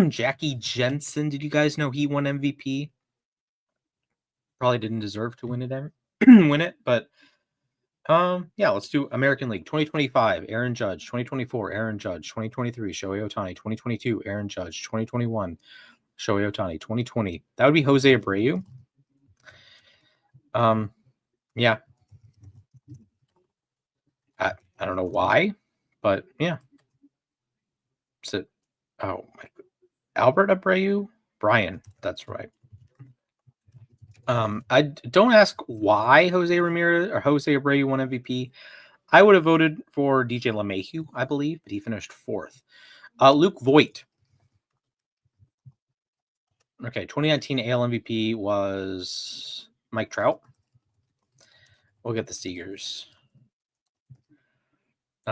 Jackie Jensen. Did you guys know he won MVP? Probably didn't deserve to win it, but yeah, let's do American League 2025, Aaron Judge, 2024, Aaron Judge, 2023, Shohei Ohtani, 2022, Aaron Judge, 2021, Shohei Ohtani, 2020. That would be Jose Abreu. Yeah. I don't know why, But yeah. So, oh my, Albert Abreu, Brian. That's right. Don't ask why Jose Ramirez or Jose Abreu won MVP. I would have voted for DJ LeMahieu, I believe, but he finished 4th. Luke Voigt. Okay, 2019 AL MVP was Mike Trout. We'll get the Seegers.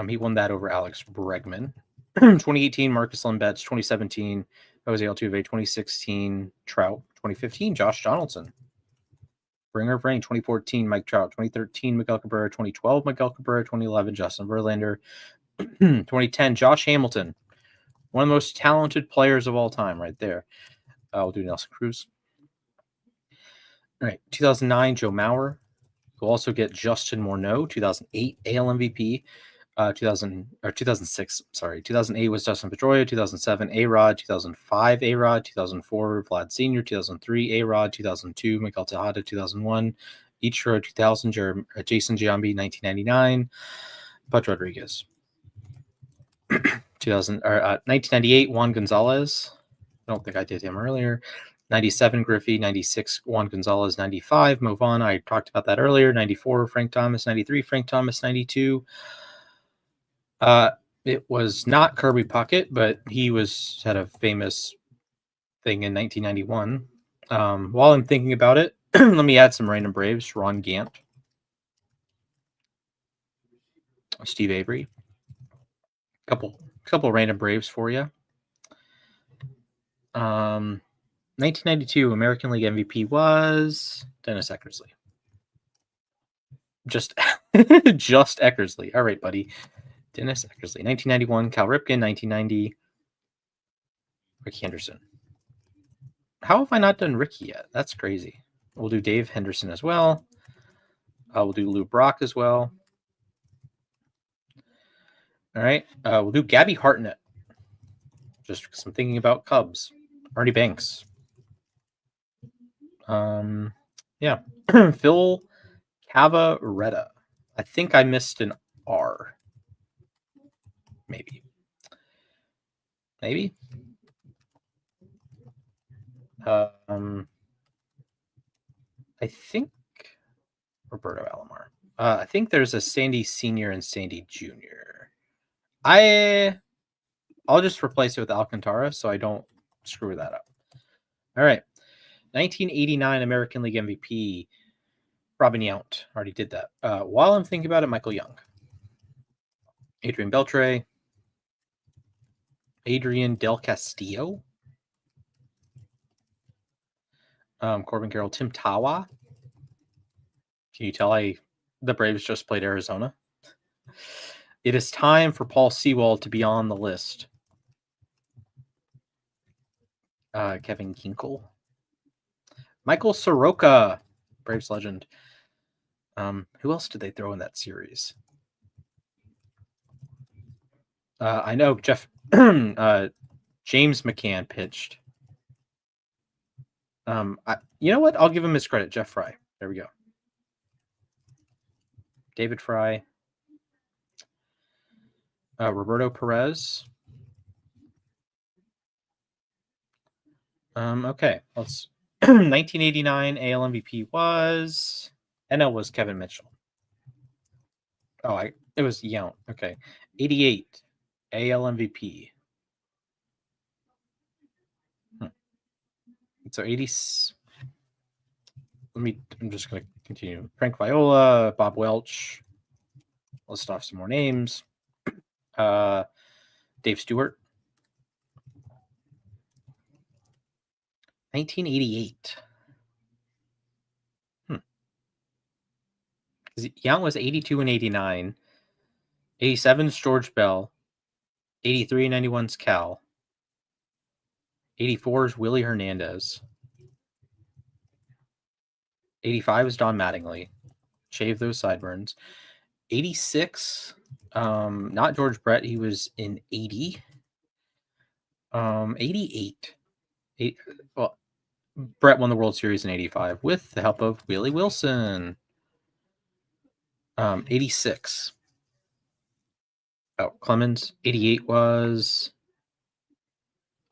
He won that over Alex Bregman. 2018, Marcus Lembetz. 2017, Jose Altuve. 2016, Trout. 2015, Josh Donaldson. Bringer of Rain. 2014, Mike Trout. 2013, Miguel Cabrera. 2012, Miguel Cabrera. 2011, Justin Verlander. 2010, Josh Hamilton. One of the most talented players of all time right there. We'll do Nelson Cruz. All right, 2009, Joe Mauer. We'll also get Justin Morneau. 2008, AL MVP. 2006, sorry. 2008 was Dustin Pedroia. 2007, A-Rod. 2005, A-Rod. 2004, Vlad Sr. 2003, A-Rod. 2002, Miguel Tejada. 2001, Ichiro. 2000, Jason Giambi. 1999, Bud Rodriguez. 1998, Juan Gonzalez. I don't think I did him earlier. 97, Griffey. 96, Juan Gonzalez. 95, Movana. I talked about that earlier. 94, Frank Thomas. 93, Frank Thomas. 92. It was not Kirby Puckett, but he had a famous thing in 1991. While I'm thinking about it, let me add some random Braves. Ron Gant. Steve Avery. Couple random Braves for you. 1992 American League MVP was Dennis Eckersley. Just Eckersley. All right, buddy. Dennis Eckersley. 1991, Cal Ripken. 1990, Rick Henderson. How have I not done Ricky yet? That's crazy. We'll do Dave Henderson as well. We'll do Lou Brock as well. All right. We'll do Gabby Hartnett. Just because I'm thinking about Cubs. Artie Banks. Yeah. Phil Cavaretta. I think I missed an R. Maybe. I think Roberto Alomar. I think there's a Sandy Sr. and Sandy Jr. I'll just replace it with Alcantara so I don't screw that up. All right. 1989 American League MVP, Robin Yount. Already did that. While I'm thinking about it, Michael Young. Adrian Beltre. Adrian Del Castillo. Corbin Carroll. Tim Tawa. Can you tell the Braves just played Arizona? It is time for Paul Sewald to be on the list. Kevin Kinkle. Michael Soroka, Braves legend. Who else did they throw in that series? I know James McCann pitched. You know what? I'll give him his credit. Jeff Fry. There we go. David Fry. Roberto Perez. Okay. Let's 1989 AL MVP was NL was Kevin Mitchell. It was Yount. Okay. 88 AL MVP. So 80. I'm just going to continue. Frank Viola, Bob Welch. List off some more names. Dave Stewart. 1988. Yount was 82 and 89. 87's George Bell. 83 and 91's Cal. 84's Willie Hernandez. 85 is Don Mattingly. Shave those sideburns. 86, not George Brett. He was in 80. 88. Brett won the World Series in 85 with the help of Willie Wilson. 86. Oh, Clemens. 88 was...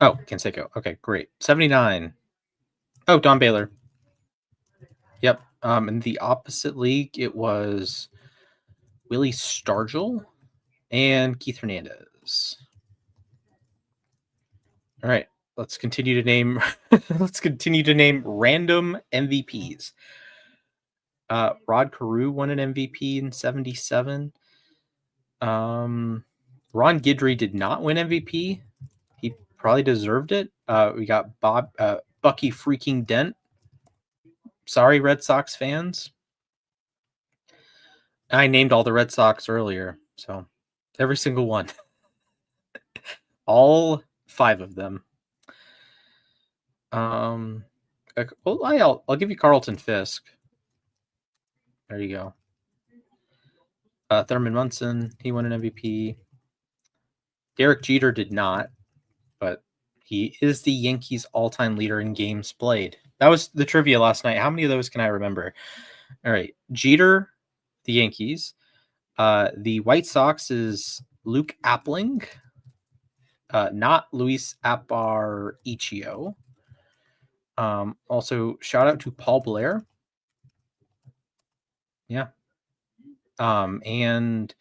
Oh, Canseco. Okay, great. 79. Oh, Don Baylor. Yep. In the opposite league, it was Willie Stargell and Keith Hernandez. All right, let's continue to name. Let's continue to name random MVPs. Rod Carew won an MVP in '77. Ron Guidry did not win MVP. He probably deserved it. We got Bucky freaking Dent. Sorry, Red Sox fans. I named all the Red Sox earlier, so every single one. All 5 of them. Well, I'll give you Carlton Fisk. There you go. Thurman Munson, he won an MVP. Derek Jeter did not, but he is the Yankees' all-time leader in games played. That was the trivia last night. How many of those can I remember? All right, Jeter, the Yankees. The White Sox is Luke Appling, not Luis Aparicio. Also, shout out to Paul Blair. Yeah. And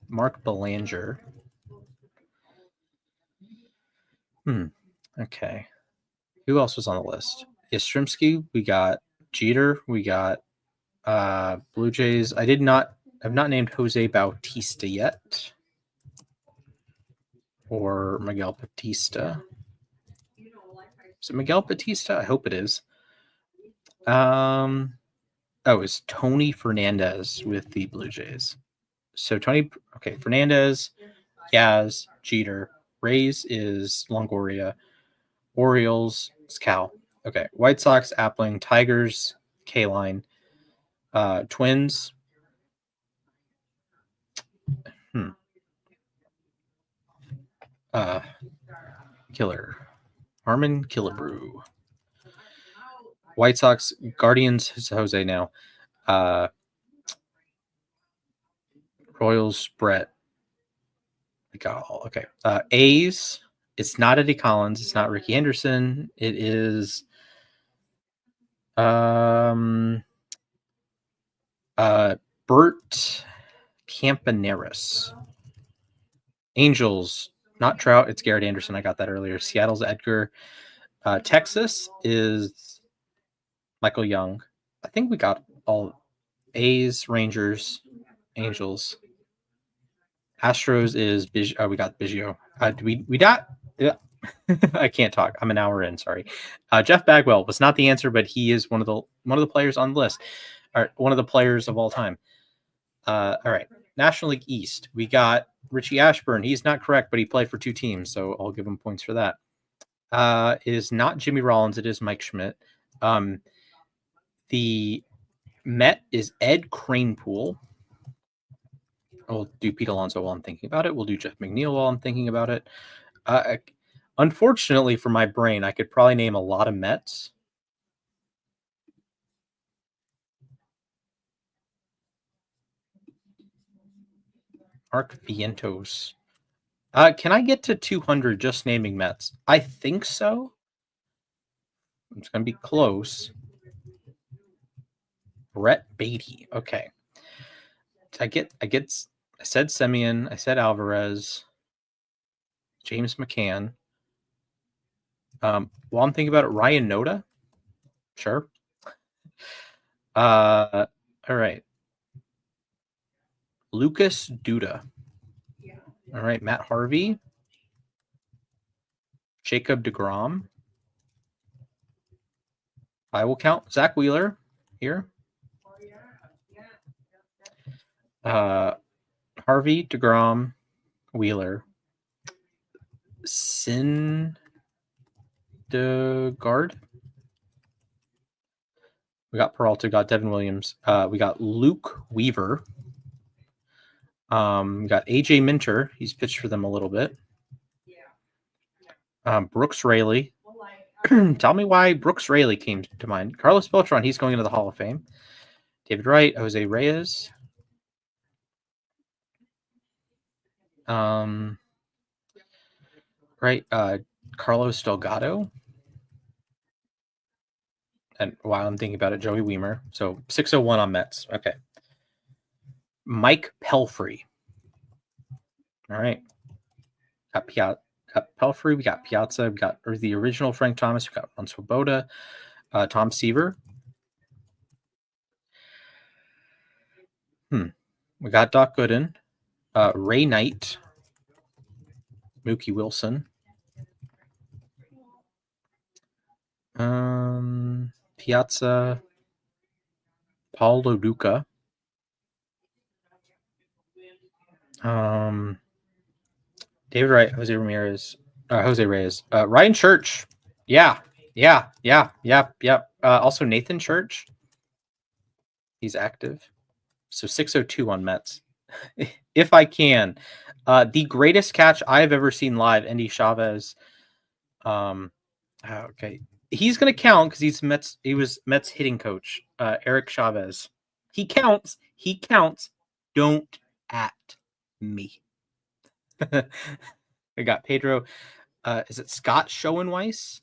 Mark Belanger. Okay. Who else was on the list? Yastrzemski. We got Jeter. We got Blue Jays. I've not named Jose Bautista yet. Or Miguel Batista. Is it Miguel Batista? I hope it is. It's Tony Fernandez with the Blue Jays. So Fernandez, Yaz, Jeter. Rays is Longoria. Orioles is Cal. Okay, White Sox, Appling. Tigers, K-Line. Twins. Killer. Harmon Killebrew. White Sox, Guardians is Jose now. Royals, Brett. We got all. Okay. A's, it's not Eddie Collins. It's not Ricky Henderson. It is Bert Campaneris. Angels, not Trout. It's Garrett Anderson. I got that earlier. Seattle's Edgar. Texas is Michael Young. I think we got all A's, Rangers, Angels. Astros is we got Biggio. We got. Yeah. I can't talk. I'm an hour in. Sorry. Jeff Bagwell was not the answer, but he is one of the players on the list. Or one of the players of all time. All right. National League East. We got Richie Ashburn. He's not correct, but he played for 2 teams, so I'll give him points for that. It is not Jimmy Rollins. It is Mike Schmidt. The Met is Ed Kranepool. We'll do Pete Alonso while I'm thinking about it. We'll do Jeff McNeil while I'm thinking about it. Unfortunately for my brain, I could probably name a lot of Mets. Mark Vientos. Can I get to 200 just naming Mets? I think so. It's going to be close. Brett Beatty. Okay. I said Semien. I said Alvarez. James McCann. While I'm thinking about it, Ryan Noda. Sure. All right. Lucas Duda. All right. Matt Harvey. Jacob deGrom. I will count Zach Wheeler here. Harvey, deGrom, Wheeler. Syndergaard. We got Peralta, got Devin Williams. We got Luke Weaver. We got AJ Minter. He's pitched for them a little bit. Brooks Raley. Tell me why Brooks Raley came to mind. Carlos Beltran, he's going into the Hall of Fame. David Wright, Jose Reyes. Right. Carlos Delgado. And while I'm thinking about it, Joey Weimer. So 601 on Mets. Okay. Mike Pelfrey. All right. Got Pelfrey. We got Piazza. We got the original Frank Thomas. We got Juan Swoboda. Tom Seaver. We got Doc Gooden. Ray Knight. Mookie Wilson. Piazza. Paul Lo Duca. David Wright, Jose Ramirez, Jose Reyes, Ryan Church. Yeah. Also Nathan Church. He's active. So 602 on Mets. If I can. The greatest catch I've ever seen live, Endy Chavez. Okay. He's gonna count because he was Mets hitting coach, Eric Chavez. He counts. Don't at me. I got Pedro. Is it Scott Schoenweiss?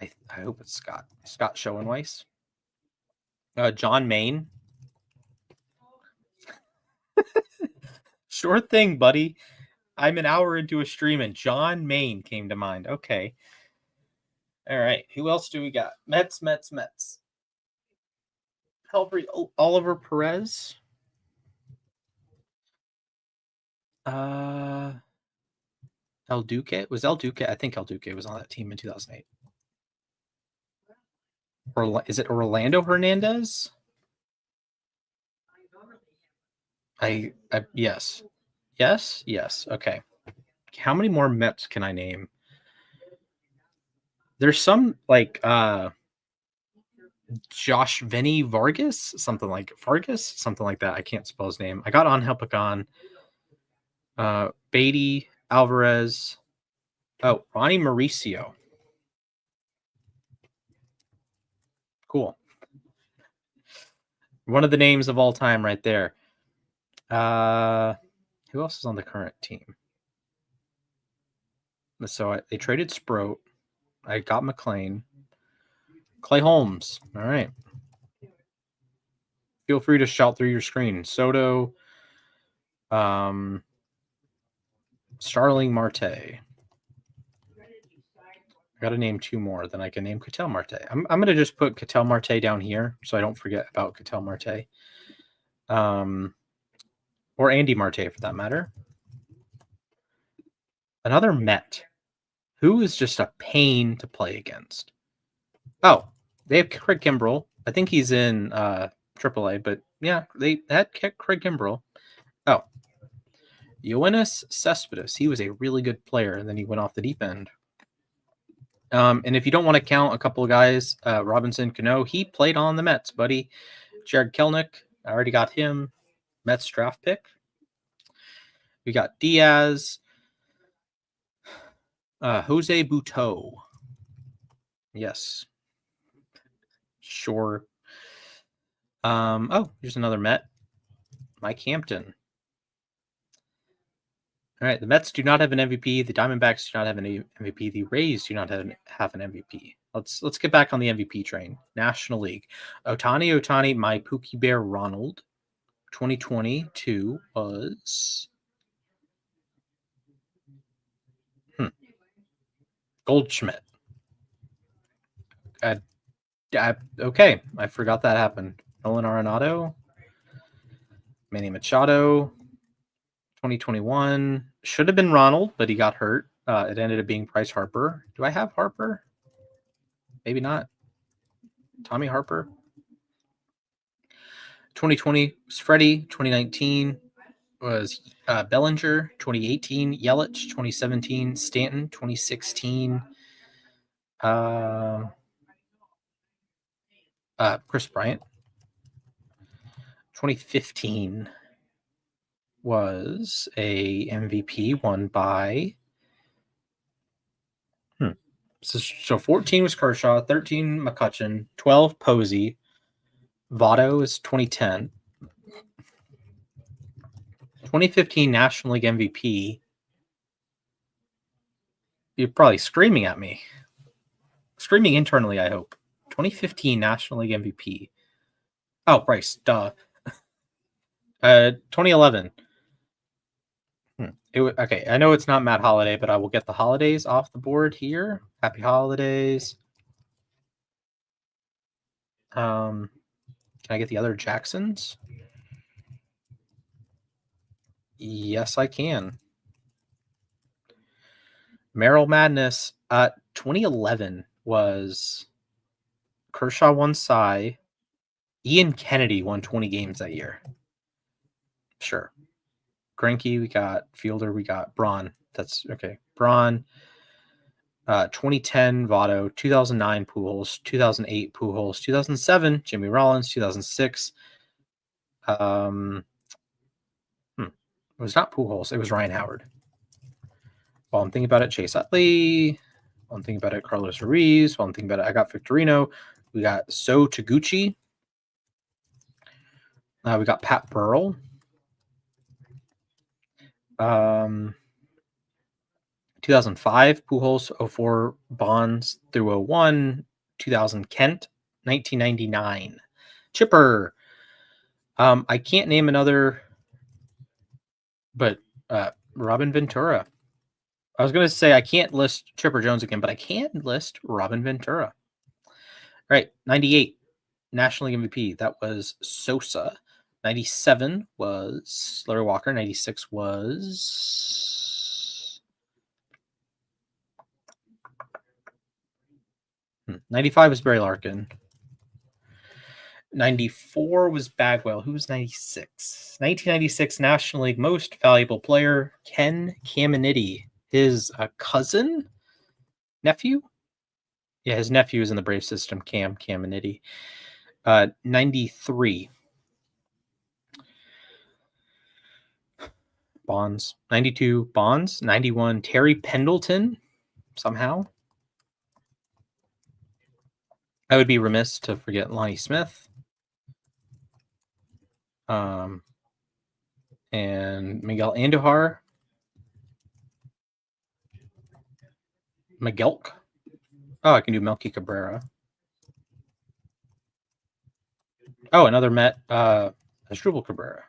I hope it's Scott Schoenweiss. John Maine. Sure thing, buddy. I'm an hour into a stream and John Maine came to mind. Okay. All right. Who else do we got? Mets. Pelfrey, Oliver Perez. El Duque. Was El Duque? I think El Duque was on that team in 2008. Or is it Orlando Hernandez? Yes. Okay. How many more Mets can I name? There's some like Josh Vinny Vargas, something like that. I can't spell his name. I got Angel Pagan, Beatty, Alvarez. Oh, Ronnie Mauricio. Cool. One of the names of all time right there. Who else is on the current team? So they traded Sproat. I got McLean. Clay Holmes. All right. Feel free to shout through your screen. Soto. Starling Marte. I got to name two more. Then I can name Ketel Marte. I'm going to just put Ketel Marte down here so I don't forget about Ketel Marte. Or Andy Marte for that matter. Another Met. Who is just a pain to play against? Oh, they have Craig Kimbrell. I think he's in AAA, but yeah, they had Craig Kimbrell. Oh, Yoenis Cespedes. He was a really good player, and then he went off the deep end. And if you don't want to count a couple of guys, Robinson Cano, he played on the Mets, buddy. Jared Kelnick, I already got him. Mets draft pick. We got Diaz. Jose Butto. Yes. Sure. Oh, here's another Met. Mike Hampton. All right, the Mets do not have an MVP. The Diamondbacks do not have an MVP. The Rays do not have an MVP. Let's get back on the MVP train. National League. Otani, my Pookie Bear Ronald. 2022 was Goldschmidt. Okay, I forgot that happened. Nolan Arenado. Manny Machado. 2021 should have been Ronald, but he got hurt. It ended up being Bryce Harper. Do I have Harper? Maybe not. Tommy Harper. 2020 was Freddie. 2019 was Bellinger. 2018 Yelich. 2017 Stanton. 2016 Chris Bryant. 2015 was a MVP won by so 14 was Kershaw, 13 McCutchen, 12 Posey. Votto is 2010. 2015 National League MVP. You're probably screaming at me. Screaming internally, I hope. 2015 National League MVP. Oh, Bryce, duh. 2011. Okay, I know it's not Matt Holiday, but I will get the holidays off the board here. Happy holidays. Can I get the other Jacksons? Yes, I can. Merrill Madness. 2011 was Kershaw won Cy. Ian Kennedy won 20 games that year. Sure. Greinke, we got Fielder, we got Braun. That's okay. Braun. 2010 Votto, 2009 Pujols, 2008 Pujols, 2007 Jimmy Rollins, 2006. It was not Pujols, it was Ryan Howard. While I'm thinking about it, Chase Utley. While I'm thinking about it, Carlos Ruiz. While I'm thinking about it, I got Victorino. We got So Taguchi. We got Pat Burrell. 2005 Pujols, 04 Bonds through 01, 2000 Kent, 1999 Chipper. I can't name another, but Robin Ventura. I was going to say I can't list Chipper Jones again, but I can list Robin Ventura. All right, 98 National League MVP. That was Sosa. 97 was Larry Walker. 96 was 95 was Barry Larkin. 94 was Bagwell. Who was 96? 1996 National League Most Valuable Player, Ken Caminiti. His cousin? Nephew? Yeah, his nephew is in the Brave system, Cam Caminiti. 93. Bonds. 92 Bonds. 91 Terry Pendleton. Somehow. I would be remiss to forget Lonnie Smith. And Miguel Andujar. Miguelk. Oh, I can do Melky Cabrera. Oh, another Met. Asdrubal Cabrera.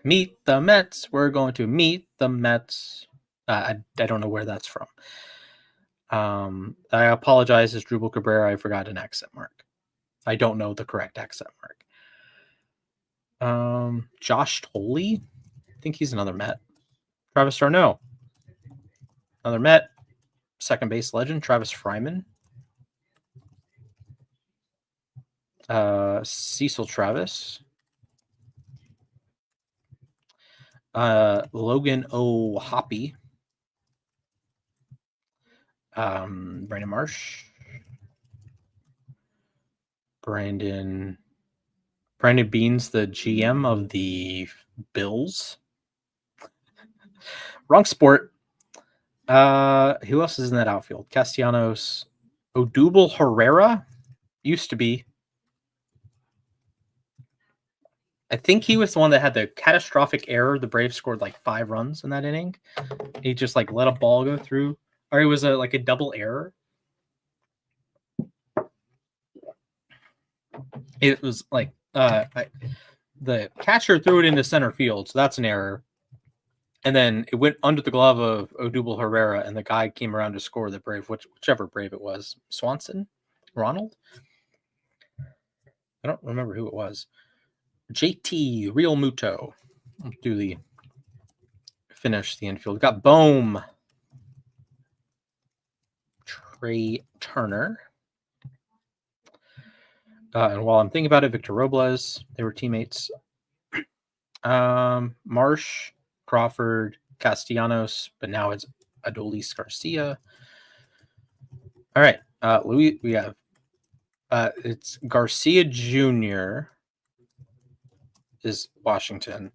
Meet the Mets. We're going to meet the Mets. I don't know where that's from. I apologize, Asdrubal Cabrera. I forgot an accent mark. I don't know the correct accent mark. Josh Tolley. I think he's another Met. Travis d'Arnaud. Another Met. Second base legend, Travis Fryman. Cecil Travis. Logan O'Hoppe. Brandon Marsh. Brandon Beans, the GM of the Bills. Wrong sport. Who else is in that outfield? Castellanos. Odubel Herrera used to be. I think he was the one that had the catastrophic error. The Braves scored like 5 runs in that inning. He just like let a ball go through. Or it was like a double error. It was like the catcher threw it into center field, so that's an error. And then it went under the glove of Odubel Herrera, and the guy came around to score the Brave, whichever Brave it was. Swanson? Ronald? I don't remember who it was. JT Real Muto. Let's do the finish the infield. We've got Bohm. Trey Turner. And while I'm thinking about it, Victor Robles, they were teammates. Marsh, Crawford, Castellanos, but now it's Adolis Garcia. All right. Louis, we have it's Garcia Jr. is Washington.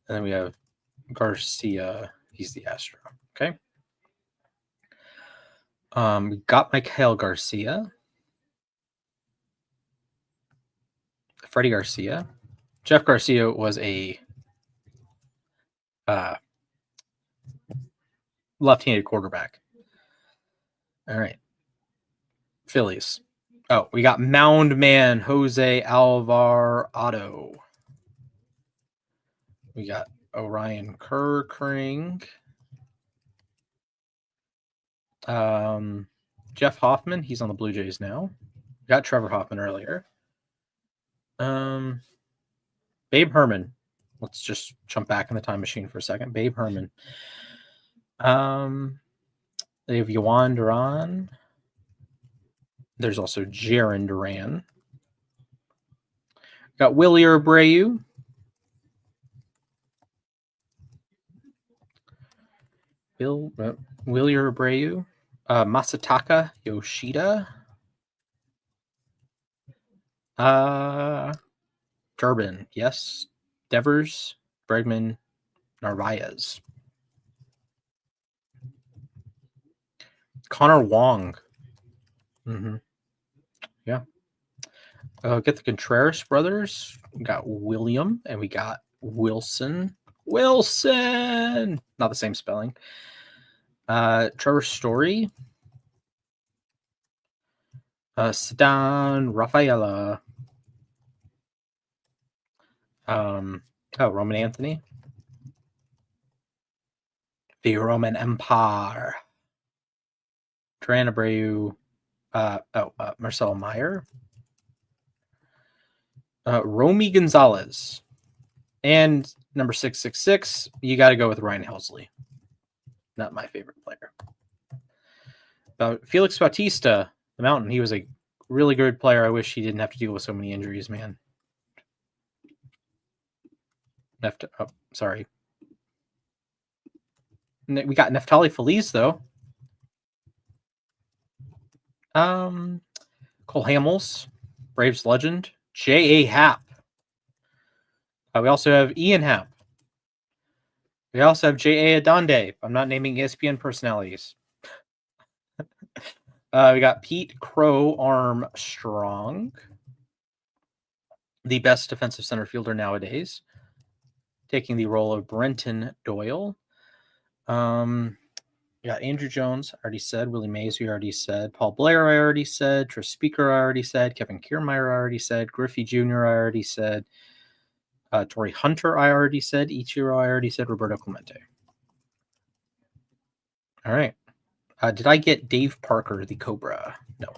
And then we have Garcia. He's the Astro. Okay. We got Mikhail Garcia. Freddie Garcia. Jeff Garcia was a left-handed quarterback. All right. Phillies. Oh, we got Mound Man Jose Alvarado. We got Orion Kerkring. Jeff Hoffman. He's on the Blue Jays now. We got Trevor Hoffman earlier. Babe Herman. Let's just jump back in the time machine for a second. Babe Herman. They have Yohan Duran. There's also Jaron Duran. Got Willie Abreu. Willie Abreu. Masataka Yoshida. Durbin, yes. Devers, Bregman, Narvaez. Connor Wong. Yeah. Get the Contreras brothers. We got William and we got Wilson. Wilson! Not the same spelling. Trevor Story. Sedan Rafaela. Roman Anthony. The Roman Empire. Duran Abreu. Marcelo Meyer. Romy Gonzalez. And number 666, you got to go with Ryan Helsley. Not my favorite player. Felix Bautista, the Mountain. He was a really good player. I wish he didn't have to deal with so many injuries, man. Sorry. We got Neftali Feliz, though. Cole Hamels, Braves legend. J.A. Happ. We also have Ian Happ. We also have J.A. Adonde. I'm not naming ESPN personalities. We got Pete Crow Armstrong, the best defensive center fielder nowadays, taking the role of Brenton Doyle. We got Andrew Jones, I already said. Willie Mays, we already said. Paul Blair, I already said. Tris Speaker, I already said. Kevin Kiermaier, I already said. Griffey Jr., I already said. Torrey Hunter, I already said. Ichiro, I already said. Roberto Clemente. All right. Did I get Dave Parker, the Cobra? No.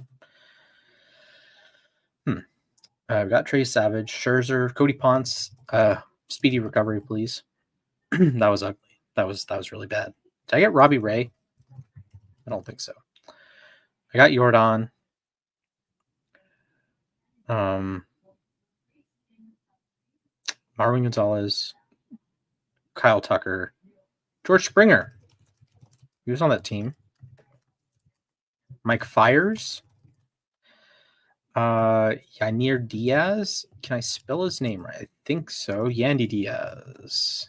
I've got Trey Savage, Scherzer, Cody Ponce. Speedy recovery, please. That was ugly. That was really bad. Did I get Robbie Ray? I don't think so. I got Jordan. Marwin Gonzalez, Kyle Tucker, George Springer. He was on that team. Mike Fiers. Yanir Diaz. Can I spell his name right? I think so. Yandy Diaz.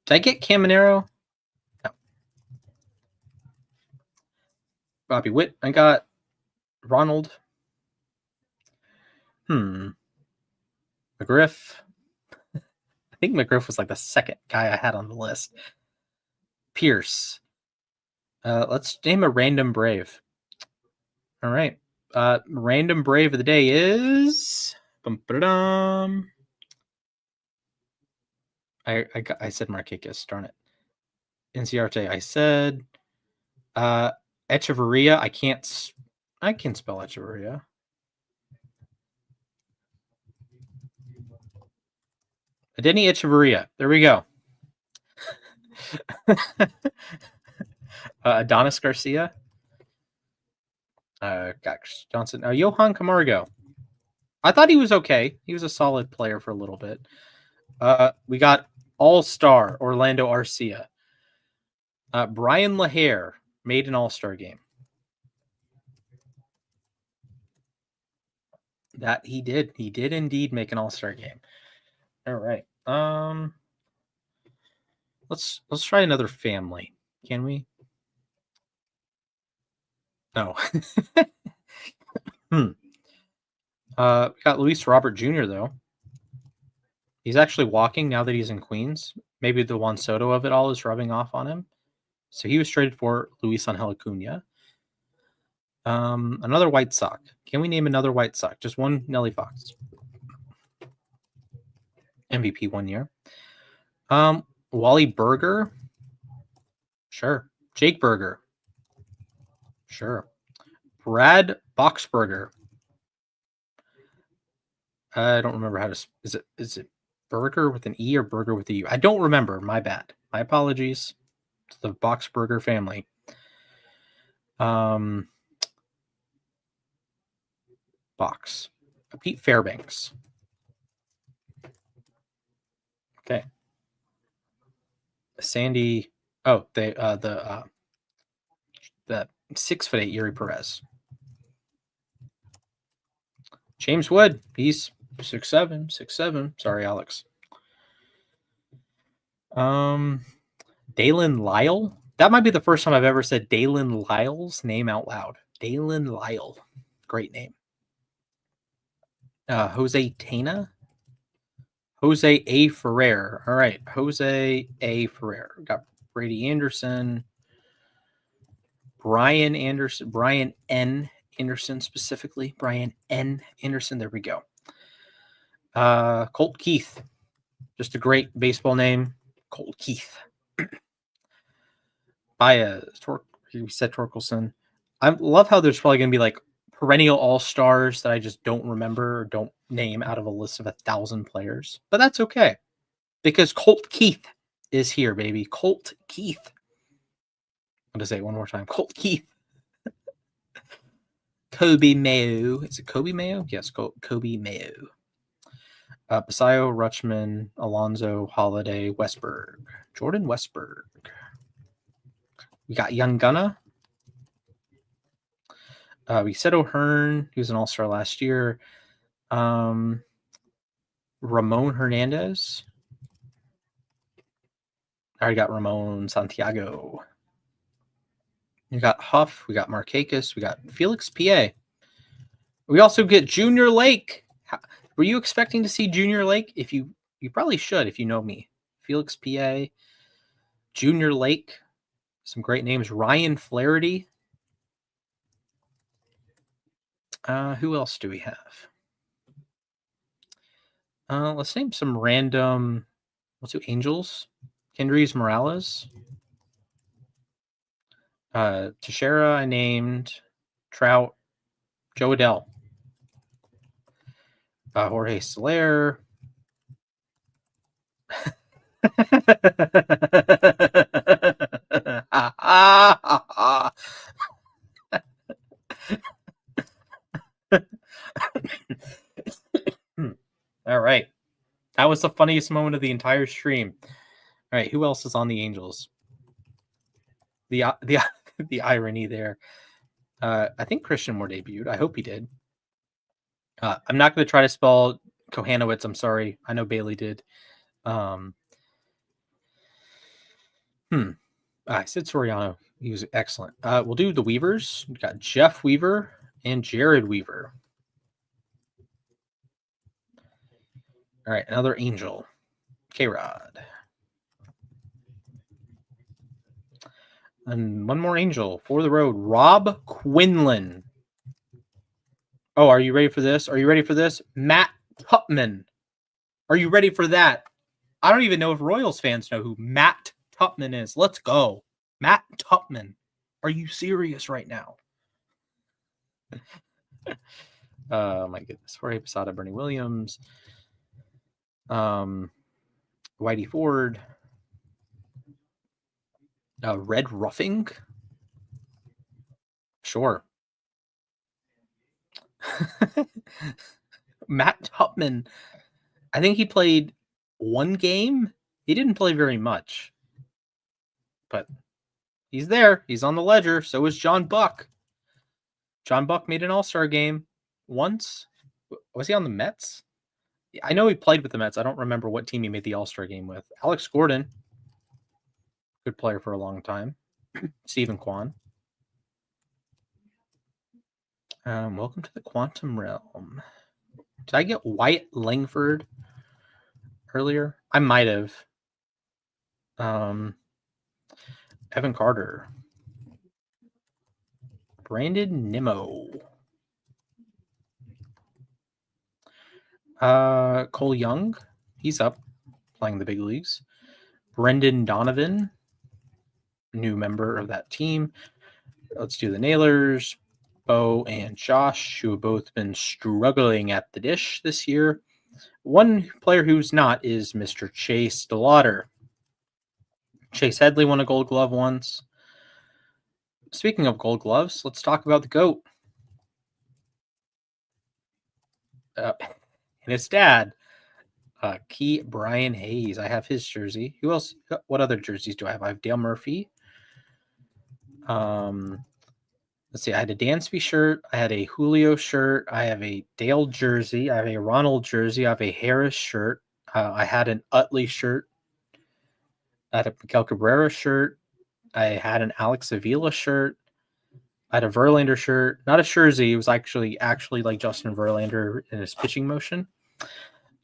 Did I get Caminero? No. Bobby Witt. I got Ronald. McGriff. I think McGriff was like the second guy I had on the list. Pierce. Let's name a random Brave. All right. Random Brave of the day is... I said Marquez, darn it. Inciarte, I said. Echeverria, I can spell Echeverria. Denny Echeverria. There we go. Adonis Garcia. Gosh, Johnson. Johan Camargo. I thought he was okay. He was a solid player for a little bit. We got All-Star Orlando Arcia. Brian LaHare made an All-Star game. That he did. He did indeed make an All-Star game. All right. Let's try another family. Can we? No. We got Luis Robert Jr. though. He's actually walking now that he's in Queens. Maybe the Juan Soto of it all is rubbing off on him. So he was traded for Luis Angel Acuna. Another White Sox. Can we name another White Sox? Just one Nelly Fox. MVP 1 year. Wally Berger. Sure. Jake Berger. Sure. Brad Boxberger. I don't remember how to. Is it Burger with an E or Burger with a U? I don't remember. My bad. My apologies to the Boxberger family. Box. Pete Fairbanks. Okay. Sandy. Oh, the 6'8" Yuri Perez. James Wood. He's 6'7". Sorry, Alex. Dalen Lyle. That might be the first time I've ever said Dalen Lyle's name out loud. Dalen Lyle. Great name. Jose Tena. Jose A. Ferrer. All right. Jose A. Ferrer. Got Brady Anderson. Brian Anderson. Brian N. Anderson specifically. Brian N. Anderson. There we go. Colt Keith. Just a great baseball name. Colt Keith. Baez. We said Torkelson. I love how there's probably going to be like perennial all-stars that I just don't remember or don't name out of a list of 1,000 players. But that's okay. Because Colt Keith is here, baby. Colt Keith. I'm going to say it one more time. Colt Keith. Kobe Mayo. Is it Kobe Mayo? Yes, Kobe Mayo. Basayo, Rutschman, Alonso, Holiday, Westberg. Jordan Westberg. We got Young Gunna. We said O'Hearn. He was an all-star last year. Ramon Hernandez. I already got Ramon Santiago. We got Huff. We got Markakis. We got Felix PA. We also get Junior Lake. Were you expecting to see Junior Lake? If you probably should if you know me. Felix PA. Junior Lake. Some great names. Ryan Flaherty. Who else do we have? Let's name some random. Let's do Angels. Kendrys Morales. Teixeira, I named. Trout. Joe Adell. Jorge Soler. All right. That was the funniest moment of the entire stream. All right. Who else is on the Angels? The irony there. I think Christian Moore debuted. I hope he did. I'm not going to try to spell Kohanowitz. I'm sorry. I know Bailey did. I said Soriano. He was excellent. We'll do the Weavers. We've got Jeff Weaver and Jared Weaver. All right, another Angel. K-Rod. And one more Angel for the road. Rob Quinlan. Oh, are you ready for this? Are you ready for this? Matt Tupman. Are you ready for that? I don't even know if Royals fans know who Matt Tupman is. Let's go. Matt Tupman. Are you serious right now? Oh, my goodness. Jorge Posada, Bernie Williams. Whitey Ford. Red Ruffing. Sure. Matt Tupman. I think he played one game. He didn't play very much. But he's there. He's on the ledger. So is John Buck. John Buck made an all-star game once. Was he on the Mets? I know he played with the Mets. I don't remember what team he made the all-star game with. Alex Gordon. Good player for a long time. Stephen Kwan. Welcome to the Quantum Realm. Did I get Wyatt Langford earlier? I might have. Evan Carter. Brandon Nimmo. Cole Young. He's up playing the big leagues. Brendan Donovan. New member of that team. Let's do the Nailers. Bo and Josh, who have both been struggling at the dish this year. One player who's not is Mr. Chase DeLauder. Chase Headley won a Gold Glove once. Speaking of Gold Gloves, let's talk about the GOAT. And his dad, Key Brian Hayes. I have his jersey. Who else? What other jerseys do I have? I have Dale Murphy. Let's see. I had a Dansby shirt. I had a Julio shirt. I have a Dale jersey. I have a Ronald jersey. I have a Harris shirt. I had an Utley shirt. I had a Miguel Cabrera shirt. I had an Alex Avila shirt. I had a Verlander shirt. Not a jersey. It was actually like Justin Verlander in his pitching motion.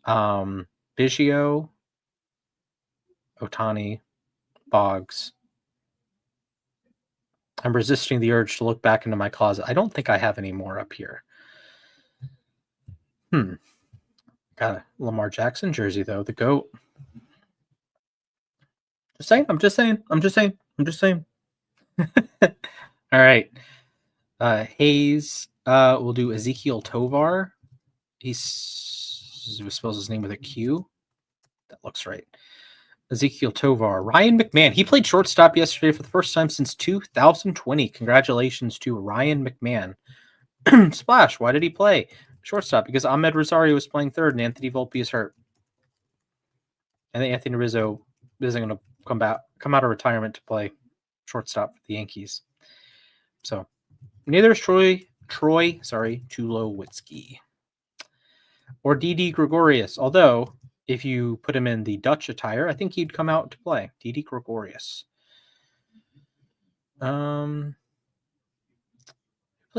Biggio, Ohtani, Boggs. I'm resisting the urge to look back into my closet. I don't think I have any more up here. Got a Lamar Jackson jersey, though. The GOAT. I'm just saying. All right. Hayes. We'll do Ezekiel Tovar. He spells his name with a Q. That looks right. Ezekiel Tovar. Ryan McMahon. He played shortstop yesterday for the first time since 2020. Congratulations to Ryan McMahon. Splash. Why did he play shortstop? Because Ahmed Rosario was playing third and Anthony Volpe is hurt. I think Anthony Rizzo isn't going to come out of retirement to play shortstop for the Yankees. So neither is Troy Tulowitzki or Didi Gregorius. Although if you put him in the Dutch attire, I think he'd come out to play. Didi Gregorius. Plays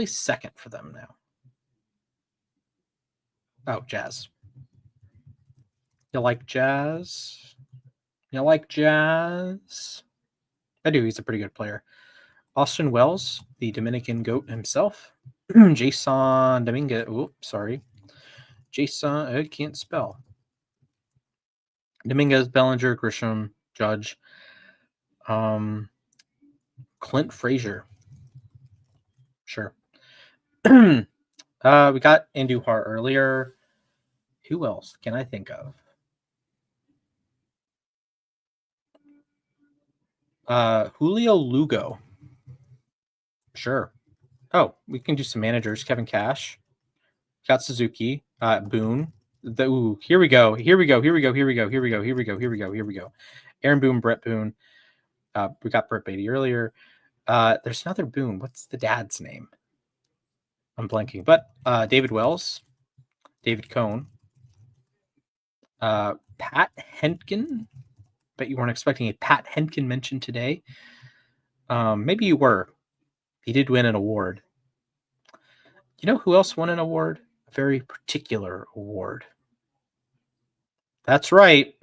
second for them now. Oh, Jazz. You like Jazz? I do. He's a pretty good player. Austin Wells, the Dominican GOAT himself. Jason Dominguez. Jason, I can't spell. Dominguez, Bellinger, Grisham, Judge. Clint Frazier. Sure. We got Andujar earlier. Who else can I think of? Julio Lugo. Sure. Oh, we can do some managers. Kevin Cash. Got Suzuki. Boone. Here we go. Aaron Boone, Brett Boone. We got Brett Beatty earlier. There's another Boone. What's the dad's name? I'm blanking. But David Wells. David Cohn. Pat Henkin. Bet you weren't expecting a Pat Henkin mention today. Maybe you were. He did win an award. You know who else won an award? A very particular award. That's right.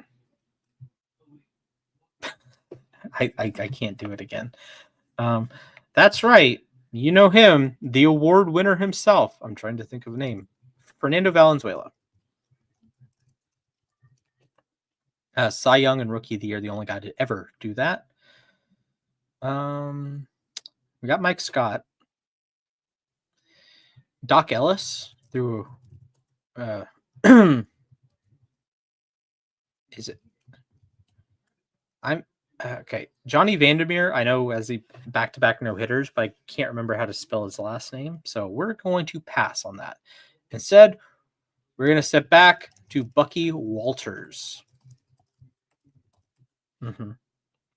I can't do it again. That's right. You know him, the award winner himself. I'm trying to think of a name. Fernando Valenzuela. Cy Young and Rookie of the Year, the only guy to ever do that. We got Mike Scott. Doc Ellis through is it? I'm okay. Johnny Vandermeer, I know as the back-to-back no-hitters, but I can't remember how to spell his last name. So we're going to pass on that. Instead, we're going to step back to Bucky Walters.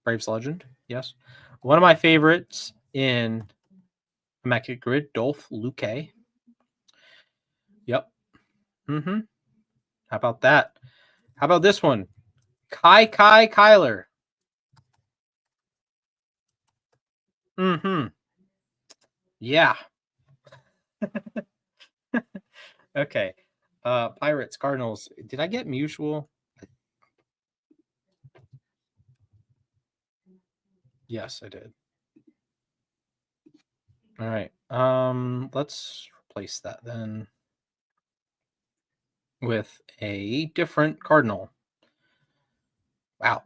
Braves legend, yes. One of my favorites in Immaculate Grid, Dolph Luque. Yep. How about that? How about this one? Kai Kyler. Yeah. Okay. Pirates, Cardinals. Did I get mutual? Yes, I did. All right. Let's replace that then with a different Cardinal. Wow.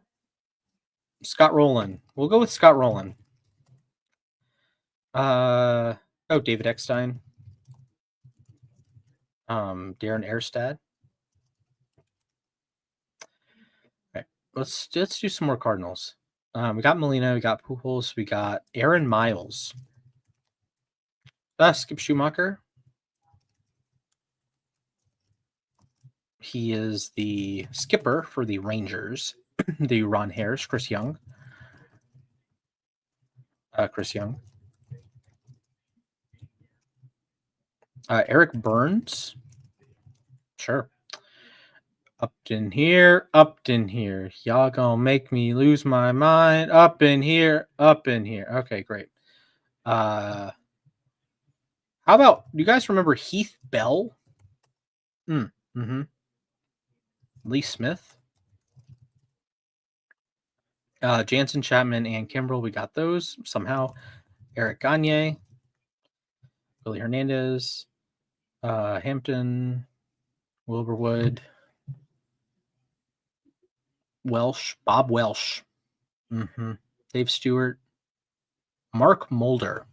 Scott Rowland. We'll go with Scott Rowland. David Eckstein. Darren Erstad. All right. Let's do some more Cardinals. We got Molina, we got Pujols, we got Aaron Miles. Skip Schumacher. He is the skipper for the Rangers. The Ron Harris, Chris Young. Eric Burns. Sure. Upton here. Y'all gonna make me lose my mind. Up in here. Okay, great. How about, do you guys remember Heath Bell? Mm-hmm. Lee Smith. Jansen, Chapman, and Kimbrel. We got those somehow. Eric Gagne. Billy Hernandez. Hampton. Wilburwood. Welsh. Bob Welsh. Mm-hmm. Dave Stewart. Mark Mulder.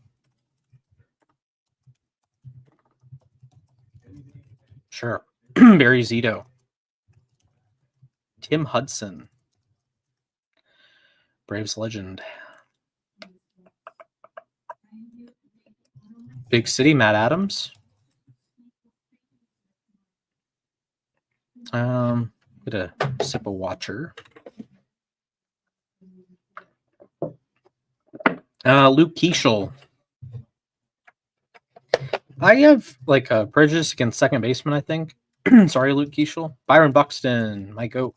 Sure. Barry Zito. Tim Hudson. Braves legend. Big City, Matt Adams. Get a sip of water. Luke Keeschel. I have like a prejudice against second baseman, I think. Sorry, Luke Keeschel. Byron Buxton, my goat.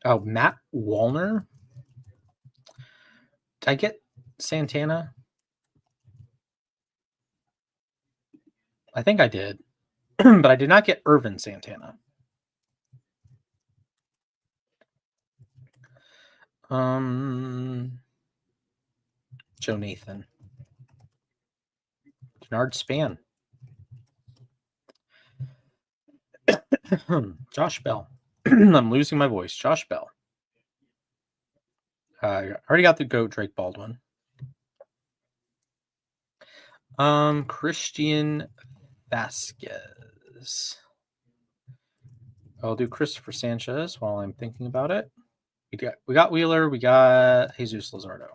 Oh, Matt Wallner. Did I get Santana? I think I did. But I did not get Irvin Santana. Joe Nathan. Denard Span. Josh Bell. I'm losing my voice. Josh Bell. I already got the GOAT, Drake Baldwin. Christian Vasquez. I'll do Christopher Sanchez while I'm thinking about it. We got Wheeler. We got Jesus Luzardo.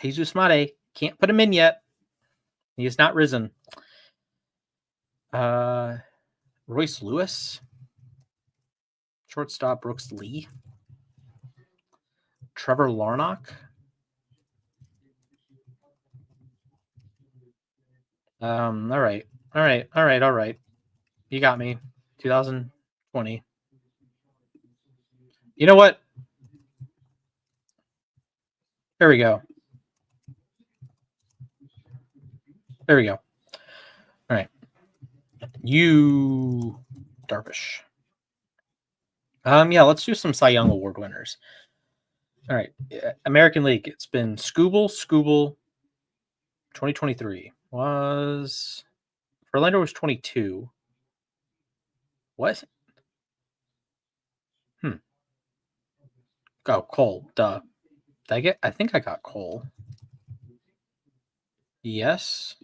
Jesus Mate. Can't put him in yet. He has not risen. Royce Lewis. Shortstop Brooks Lee. Trevor Larnach. All right. You got me. 2020. You know what? There we go. All right. You, Darvish. Yeah, let's do some Cy Young Award winners. All right. American League. It's been Scooble. 2023 was Verlander was 22. What? Oh, Cole. Duh. I think I got Cole. Yes.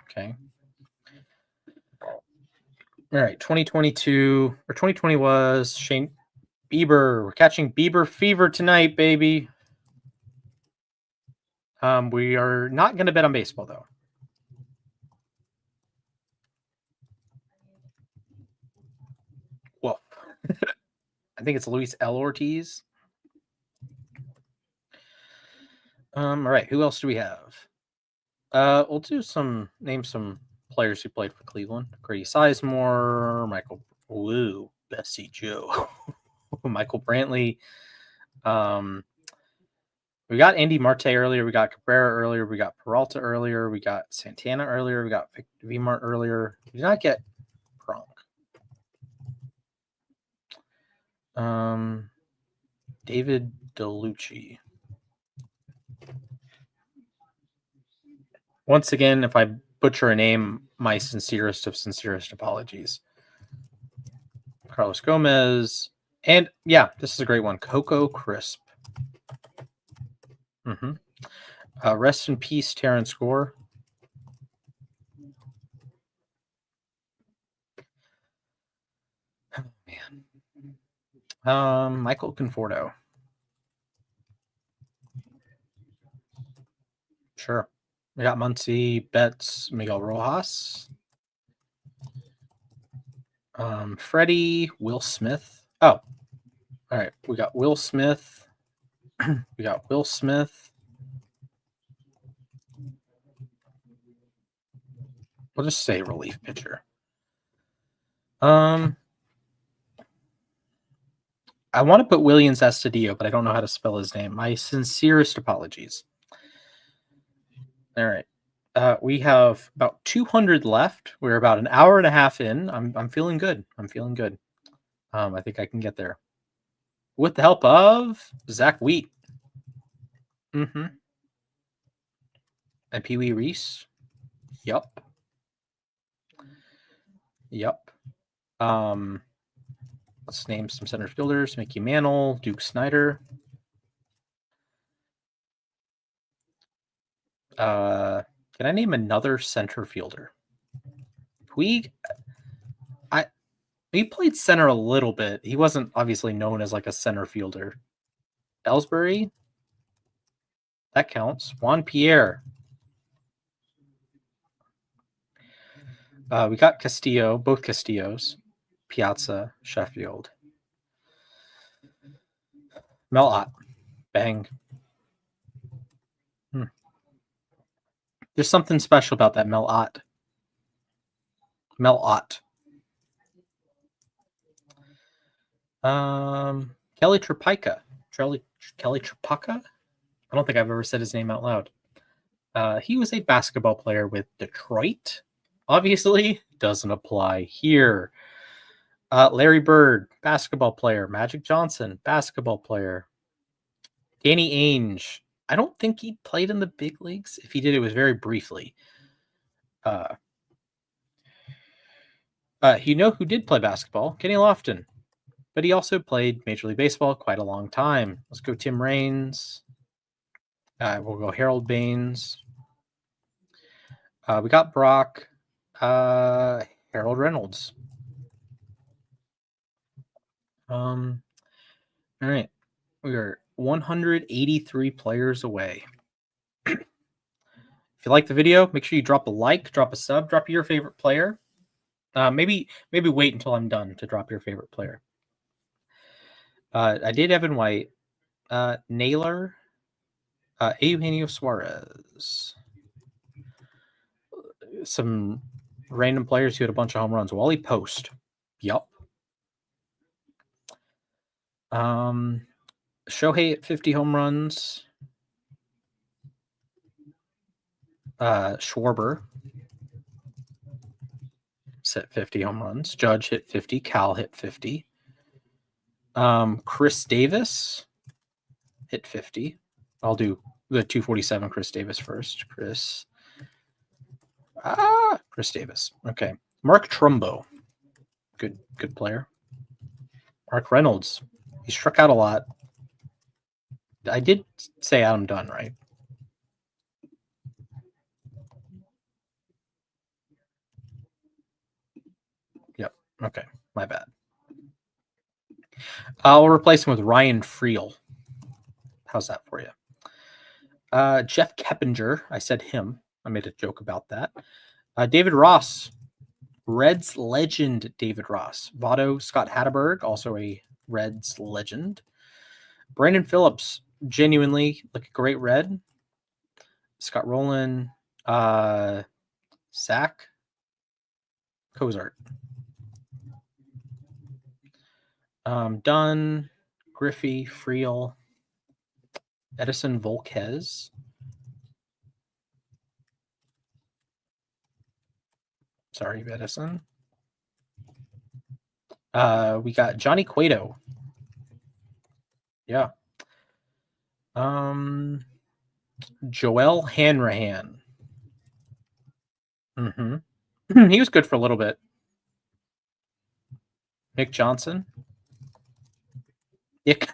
Okay. All right. 2022 or 2020 was Shane Bieber. We're catching Bieber fever tonight, baby. We are not going to bet on baseball, though. Well, I think it's Luis L. Ortiz. All right. Who else do we have? We'll do name some players who played for Cleveland. Grady Sizemore, Michael Blue, Bessie Joe, Michael Brantley, We got Andy Marte earlier. We got Cabrera earlier. We got Peralta earlier. We got Santana earlier. We got Vmart earlier. We did not get Pronk. David DeLucci. Once again, if I butcher a name, my sincerest of sincerest apologies. Carlos Gomez. And yeah, this is a great one. Coco Crisp. Rest in peace, Terrence Gore. Oh, man. Michael Conforto. Sure. We got Muncie, Betts, Miguel Rojas. Freddie, Will Smith. Oh, all right. We got Will Smith. We got Will Smith. We'll just say relief pitcher. I want to put Williams Astudillo, but I don't know how to spell his name. My sincerest apologies. All right. We have about 200 left. We're about an hour and a half in. I'm feeling good. I'm feeling good. I think I can get there. With the help of Zach Wheat. And Pee Wee Reese. Yup. Let's name some center fielders. Mickey Mantle, Duke Snyder. Can I name another center fielder? He played center a little bit. He wasn't obviously known as like a center fielder. Ellsbury. That counts. Juan Pierre. We got Castillo, both Castillos. Piazza, Sheffield. Mel Ott. Bang. There's something special about that Mel Ott. Kelly Trapika. Kelly Trapaka? I don't think I've ever said his name out loud. He was a basketball player with Detroit. Obviously, doesn't apply here. Larry Bird, basketball player. Magic Johnson, basketball player. Danny Ainge. I don't think he played in the big leagues. If he did, it was very briefly. You know who did play basketball? Kenny Lofton. But he also played Major League Baseball quite a long time. Let's go Tim Raines. We'll go Harold Baines. We got Brock. Harold Reynolds. All right. We are 183 players away. If you like the video, make sure you drop a like, drop a sub, drop your favorite player. Maybe wait until I'm done to drop your favorite player. I did Evan White, Naylor, Eugenio Suarez, some random players who had a bunch of home runs. Wally Post, yup. Shohei at 50 home runs. Schwarber set 50 home runs. Judge hit 50. Cal hit 50. Chris Davis hit 50. I'll do the 247 Chris Davis first. Chris Davis. Okay. Mark Trumbo. Good player. Mark Reynolds. He struck out a lot. I did say Adam Dunn, right? Yep. Okay. My bad. I'll replace him with Ryan Friel. How's that for you? Jeff Keppinger. I said him. I made a joke about that. David Ross. Reds legend David Ross. Votto Scott Hatterberg, also a Reds legend. Brandon Phillips, genuinely like a great Red. Scott Rowland. Zach Cozart. Dunn, Griffey, Friel. Edison Volquez. Sorry, Edison. We got Johnny Cueto. Yeah. Joel Hanrahan. He was good for a little bit. Nick Johnson. Nick.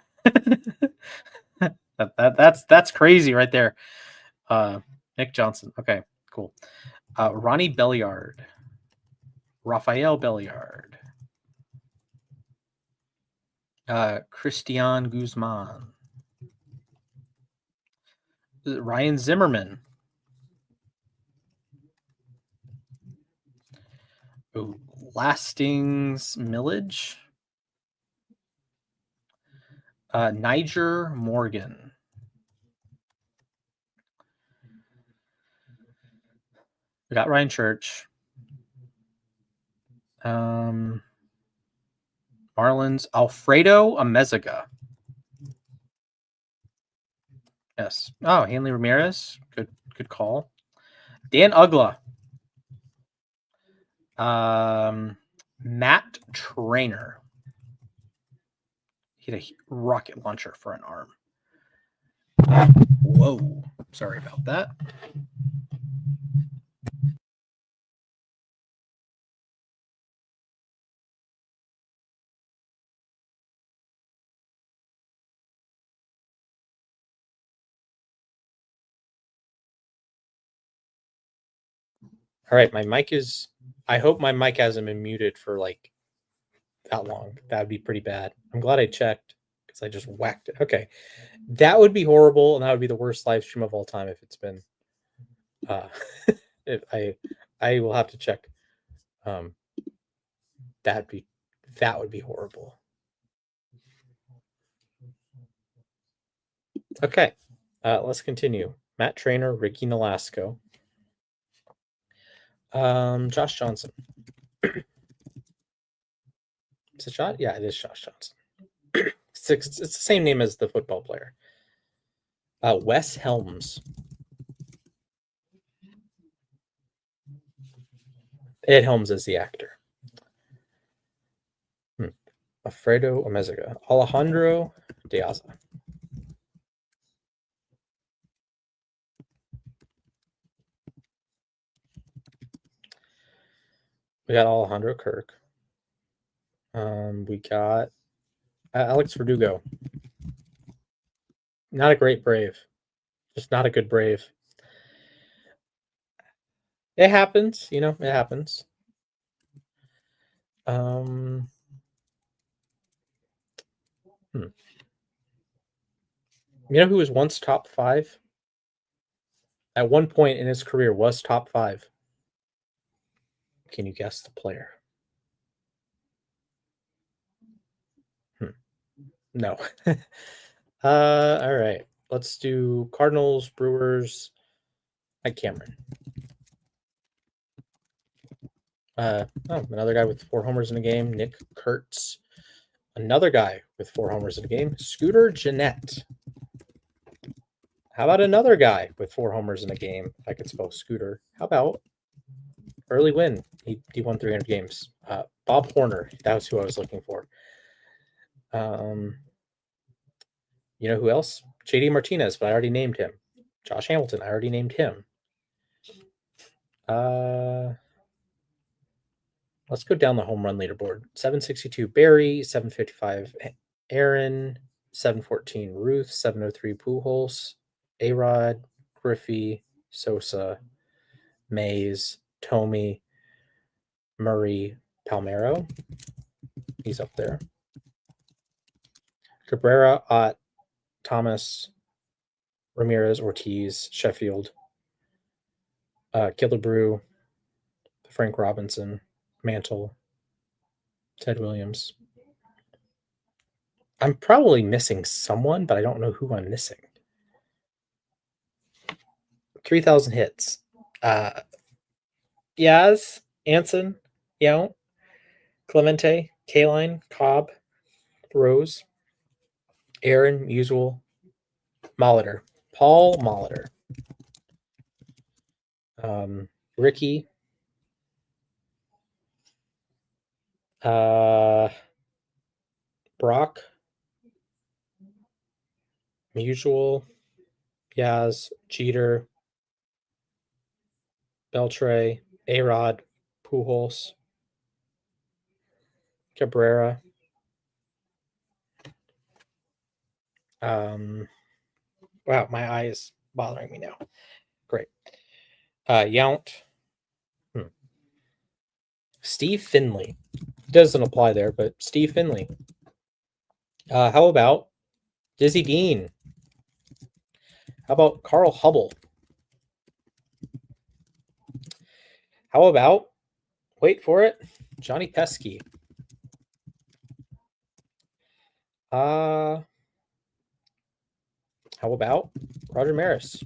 That's crazy right there. Nick Johnson. Okay, cool. Ronnie Belliard. Rafael Belliard. Christian Guzman. Ryan Zimmerman. Ooh, Lastings Millage. Niger Morgan. We got Ryan Church. Marlins Alfredo Amezaga. Yes. Oh, Hanley Ramirez. Good call. Dan Ugla. Matt Trainer. He had a rocket launcher for an arm. Whoa. Sorry about that. All right, my mic is... I hope my mic hasn't been muted for like that long. That would be pretty bad. I'm glad I checked because I just whacked it. Okay. That would be horrible, and that would be the worst live stream of all time if it's been... if I will have to check. That would be horrible. Okay, let's continue. Matt Trainer, Ricky Nolasco, Josh Johnson. Is it Josh? Yeah, it is Josh Johnson. It's the same name as the football player. Wes Helms. Ed Helms is the actor. Alfredo Amezaga. Alejandro Deaza. We got Alejandro Kirk. We got Alex Verdugo. Not a great Brave. Just not a good Brave. It happens, you know, it happens. You know who was once top 5? At one point in his career was top 5. Can you guess the player? No. All right. Let's do Cardinals, Brewers, Mike Cameron. Another guy with 4 homers in a game, Nick Kurtz. Another guy with 4 homers in a game, Scooter Gennett. How about another guy with 4 homers in a game? If I could spell Scooter. How about Early Win? He won 300 games. Bob Horner. That was who I was looking for. You know who else? JD Martinez, but I already named him. Josh Hamilton, I already named him. Let's go down the home run leaderboard. 762 Barry, 755 Aaron, 714 Ruth, 703 Pujols, A-Rod, Griffey, Sosa, Mays, Tomey, Murray, Palmeiro. He's up there. Cabrera, Ott, Thomas, Ramirez, Ortiz, Sheffield, Killebrew, Frank Robinson, Mantle, Ted Williams. I'm probably missing someone, but I don't know who I'm missing. 3,000 hits. Yaz, Anson, Yount, Clemente, Kaline, Cobb, Rose, Aaron, Musial, Molitor. Paul Molitor. Ricky. Brock. Mutual. Yaz. Jeter. Beltre. A-Rod. Pujols. Cabrera. Wow, my eye is bothering me now. Great. Yount. Steve Finley. Doesn't apply there, but Steve Finley. How about Dizzy Dean? How about Carl Hubble? How about, wait for it, Johnny Pesky? How about Roger Maris?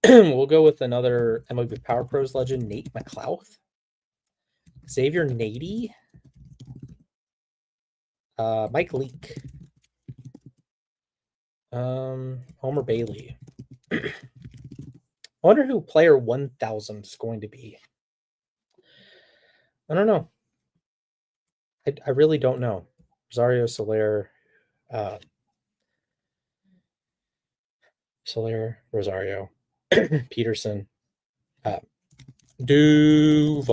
We'll go with another MLB Power Pros legend, Nate McLouth. Xavier Nady. Mike Leake. Homer Bailey. I wonder who player 1000 is going to be. I don't know. I really don't know. Rosario Soler. Soler, Rosario. Peterson. Duval.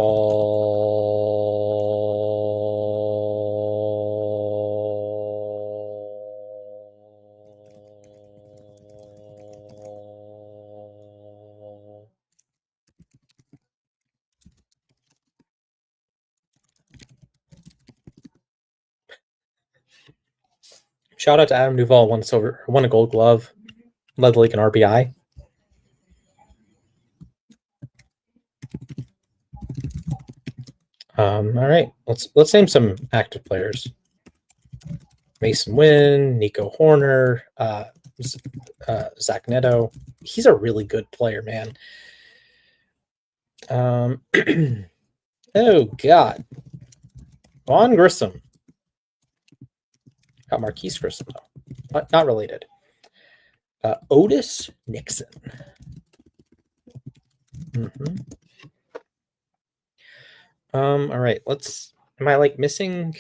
Shout out to Adam Duvall, won a Gold Glove, led the league in RBI. All right, let's name some active players. Mason Wynn, Nico Horner, Zach Neto. He's a really good player, man. Oh God, Vaughn Grissom. Got Marquise Grissom though, not related. Otis Nixon. All right, am I like missing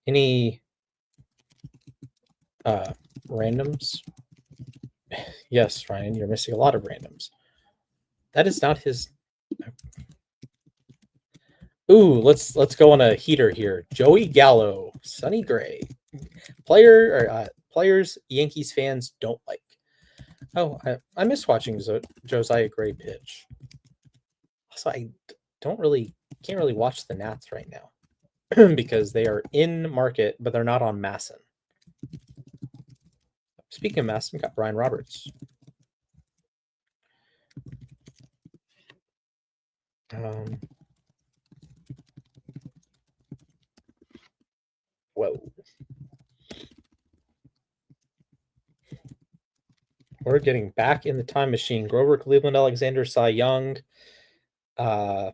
any randoms? Yes, Ryan, you're missing a lot of randoms. That is not his. Ooh, let's go on a heater here. Joey Gallo, Sonny Gray. Players Yankees fans don't like. Oh, I miss watching Josiah Gray pitch. Also, I can't really watch the Nats right now because they are in market, but they're not on Masson. Speaking of Masson, got Brian Roberts. Whoa. We're getting back in the time machine. Grover Cleveland, Alexander, Cy Young, Phil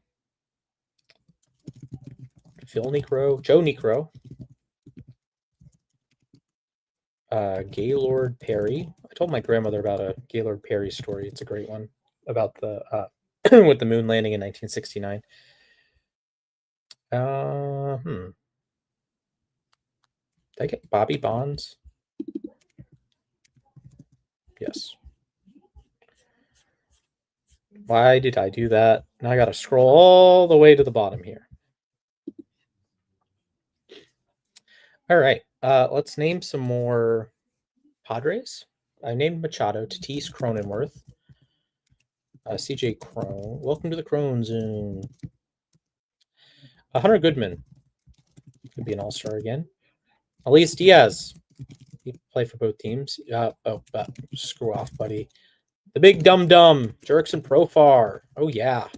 Necro, Joe Necro, Gaylord Perry. I told my grandmother about a Gaylord Perry story. It's a great one about the with the moon landing in 1969. Did I get Bobby Bonds? Yes. Why did I do that? Now I got to scroll all the way to the bottom here. All right. Let's name some more Padres. I named Machado, Tatis, Cronenworth, CJ Crone. Welcome to the Crone Zone. Hunter Goodman could be an all-star again. Elias Diaz. He played for both teams. Screw off, buddy. The big dum-dum, Jurickson Profar. Oh, yeah.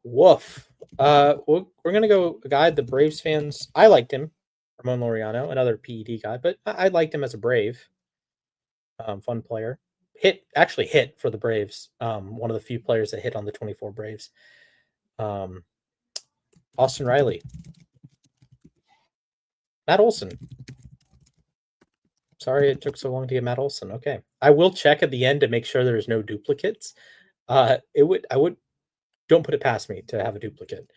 Woof. We're going to go a guy the Braves fans. I liked him. Ramon Laureano, another PED guy, but I liked him as a Brave. Fun player. Actually hit for the Braves. One of the few players that hit on the 24 Braves. Austin Riley. Matt Olson. Sorry it took so long to get Matt Olson. Okay. I will check at the end to make sure there's no duplicates. I would don't put it past me to have a duplicate.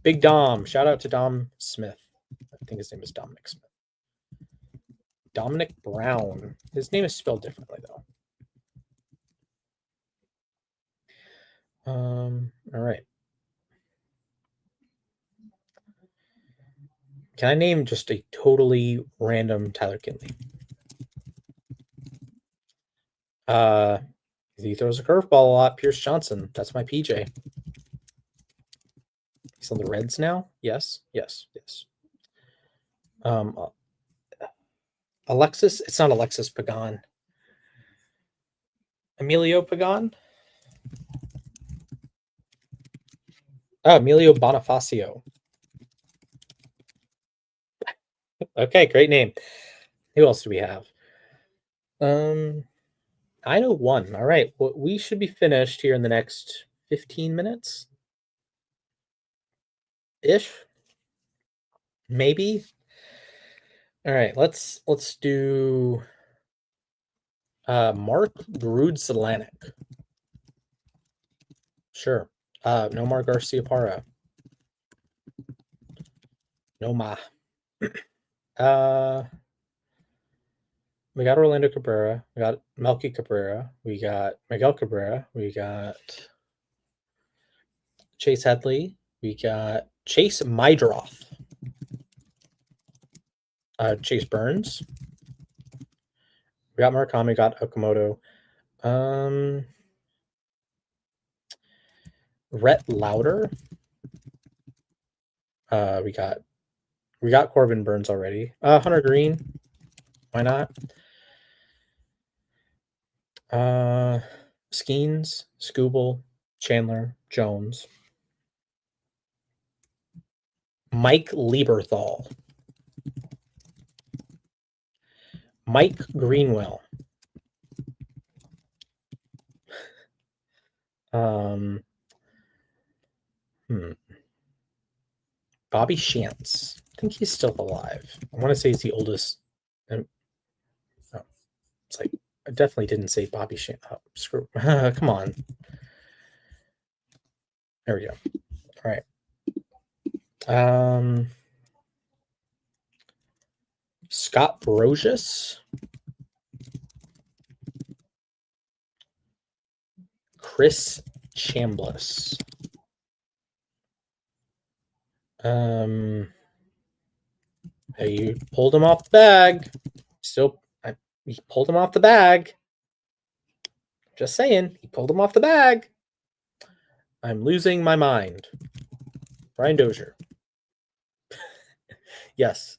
Big Dom. Shout out to Dom Smith. I think his name is Dominic Smith. Dominic Brown. His name is spelled differently though. All right. Can I name just a totally random Tyler Kinley? He throws a curveball a lot. Pierce Johnson. That's my PJ. He's on the Reds now. Yes. Alexis. It's not Alexis Pagan. Emilio Pagan. Oh, Emilio Bonifacio. Okay, great name. Who else do we have? 901. All right. Well, we should be finished here in the next 15 minutes. Ish. Maybe. All right, let's do Mark Brud-Zelanek. Sure. Nomar Garcia-Parra. Noma. We got Orlando Cabrera. We got Melky Cabrera. We got Miguel Cabrera. We got Chase Headley. We got Chase Mydroth. Chase Burns. We got Murakami. We got Okamoto. Rhett Lauder. We got Corbin Burns already. Hunter Green. Why not? Skeens, Scooble, Chandler, Jones. Mike Lieberthal. Mike Greenwell. Bobby Shantz. I think he's still alive. I want to say he's the oldest. It's like I definitely didn't say Bobby Shantz. Oh, screw. Come on. There we go. All right. Scott Brosius. Chris Chambliss. You pulled him off the bag. He pulled him off the bag. Just saying, he pulled him off the bag. I'm losing my mind. Brian Dozier. Yes.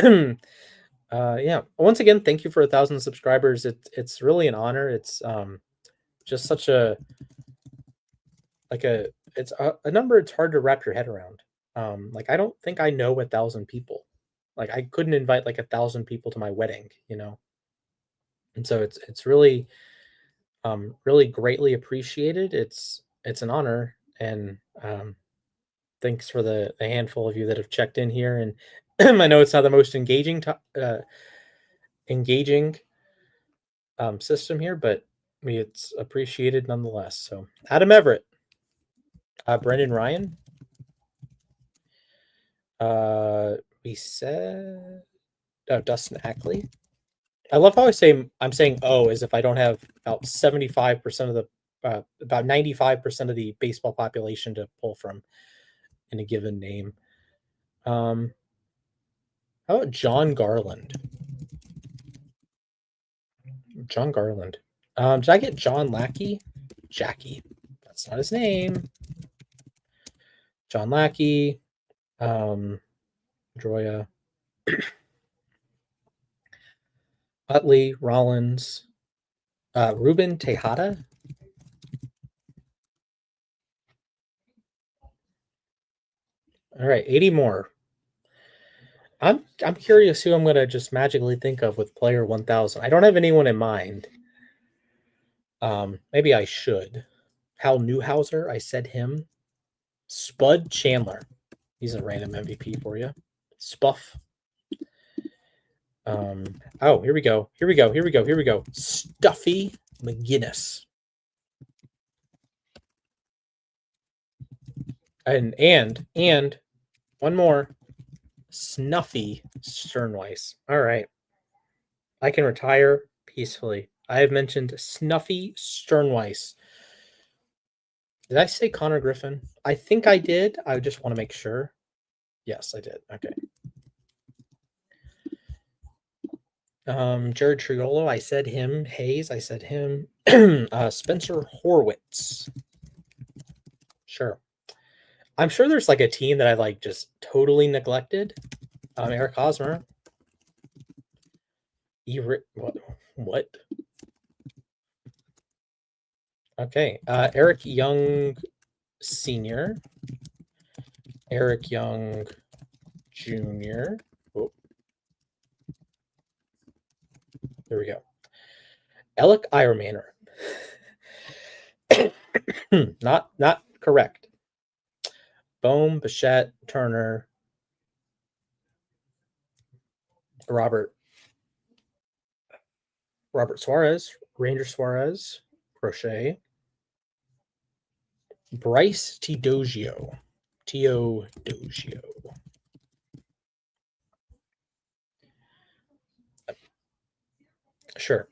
Yeah. Once again, thank you for 1,000 subscribers. It's really an honor. It's just such a it's a number it's hard to wrap your head around. Like I don't think I know 1,000 people. Like I couldn't invite like 1,000 people to my wedding, you know. And so it's really really greatly appreciated. It's an honor, and thanks for the handful of you that have checked in here. And I know it's not the most engaging system here, but it's appreciated nonetheless. So Adam Everett, Brendan Ryan, we said Dustin Ackley. I love how I'm saying as if I don't have about 75% of the about 95% of the baseball population to pull from in a given name. How about John Garland? John Garland. Did I get John Lackey? Jackie. That's not his name. John Lackey. Droya. Utley, Rollins, Ruben Tejada. All right, 80 more. I'm curious who I'm going to just magically think of with player 1,000. I don't have anyone in mind. Maybe I should. Hal Newhouser, I said him. Spud Chandler. He's a random MVP for you. Spuff. Oh, here we go. Stuffy McGinnis. And one more. Snuffy Sternweiss. All right. I can retire peacefully. I have mentioned Snuffy Sternweiss. Did I say Connor Griffin? I think I did. I just want to make sure. Yes, I did. Okay. Jared Triolo, I said him. Hayes, I said him. Spencer Horwitz. Sure. I'm sure there's like a team that I like just totally neglected. Eric Hosmer. What? Okay. Eric Young Sr. Eric Young Jr. Oh. There we go. Alec Ironmaner. Not correct. Bohm, Bichette, Turner, Robert Suarez, Ranger Suarez, Crochet, Bryce Teodosio. Sure.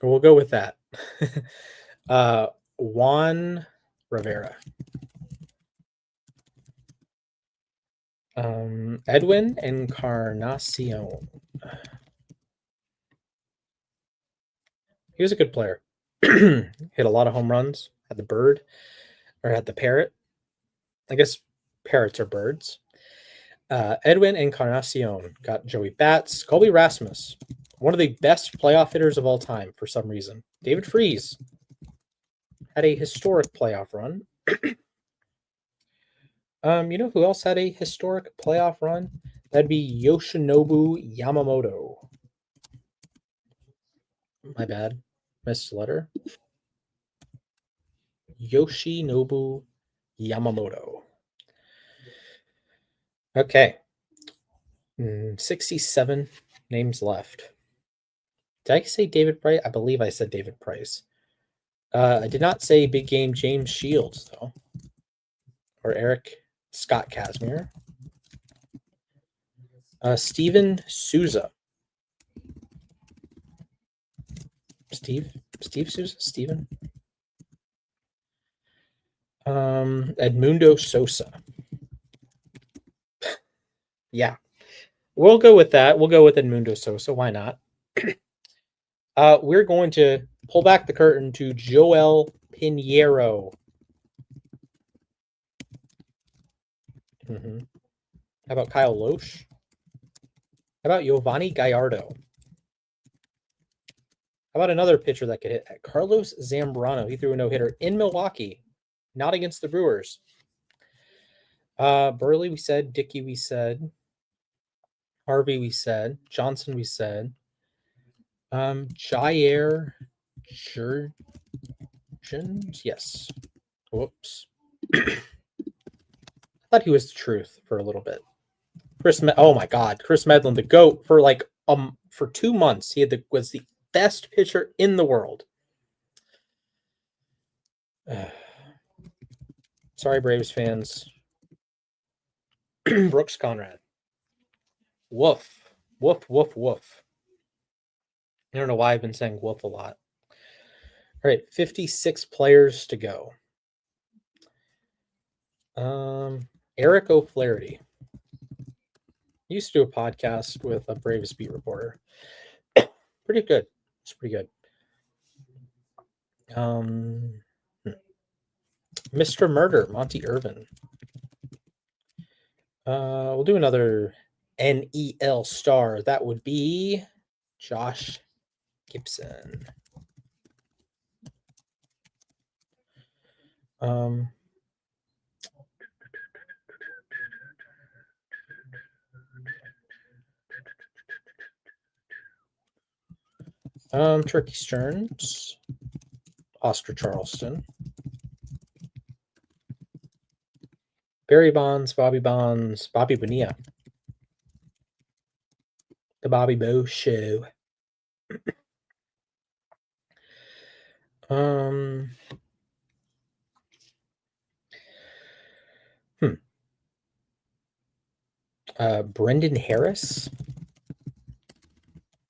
We'll go with that. Juan Rivera. Edwin Encarnacion. He was a good player. Hit a lot of home runs. Had the bird, or had the parrot. I guess parrots are birds. Edwin Encarnacion got Joey Bats. Colby Rasmus, one of the best playoff hitters of all time for some reason. David Freese had a historic playoff run. You know who else had a historic playoff run? That'd be Yoshinobu Yamamoto. My bad. Missed letter. Yoshinobu Yamamoto. Okay. 67 names left. Did I say David Price? I believe I said David Price. I did not say big game James Shields, though. Or Scott Kazmir. Steven Souza. Steve Souza? Steven? Edmundo Sosa. Yeah. We'll go with that. We'll go with Edmundo Sosa. Why not? We're going to pull back the curtain to Joel Pinheiro. How about Kyle Loesch? How about Giovanni Gallardo? How about another pitcher that could hit? Carlos Zambrano. He threw a no-hitter in Milwaukee, not against the Brewers. Burley, we said. Dickey, we said. Harvey, we said. Johnson, we said. Jair Jurgens? Yes. Whoops. I thought he was the truth for a little bit. Oh my God, Chris Medlin, the GOAT for like for 2 months. He was the best pitcher in the world. Sorry, Braves fans. Brooks Conrad. Woof. Woof, woof, woof. I don't know why I've been saying woof a lot. All right, 56 players to go. Eric O'Flaherty. Used to do a podcast with a Braves beat reporter. Pretty good. It's pretty good. Mr. Murder, Monty Irvin. We'll do another NEL star. That would be Josh Gibson. Turkey Stearns, Oscar Charleston, Barry Bonds, Bobby Bonilla, The Bobby Bo Show. Hmm. Brendan Harris.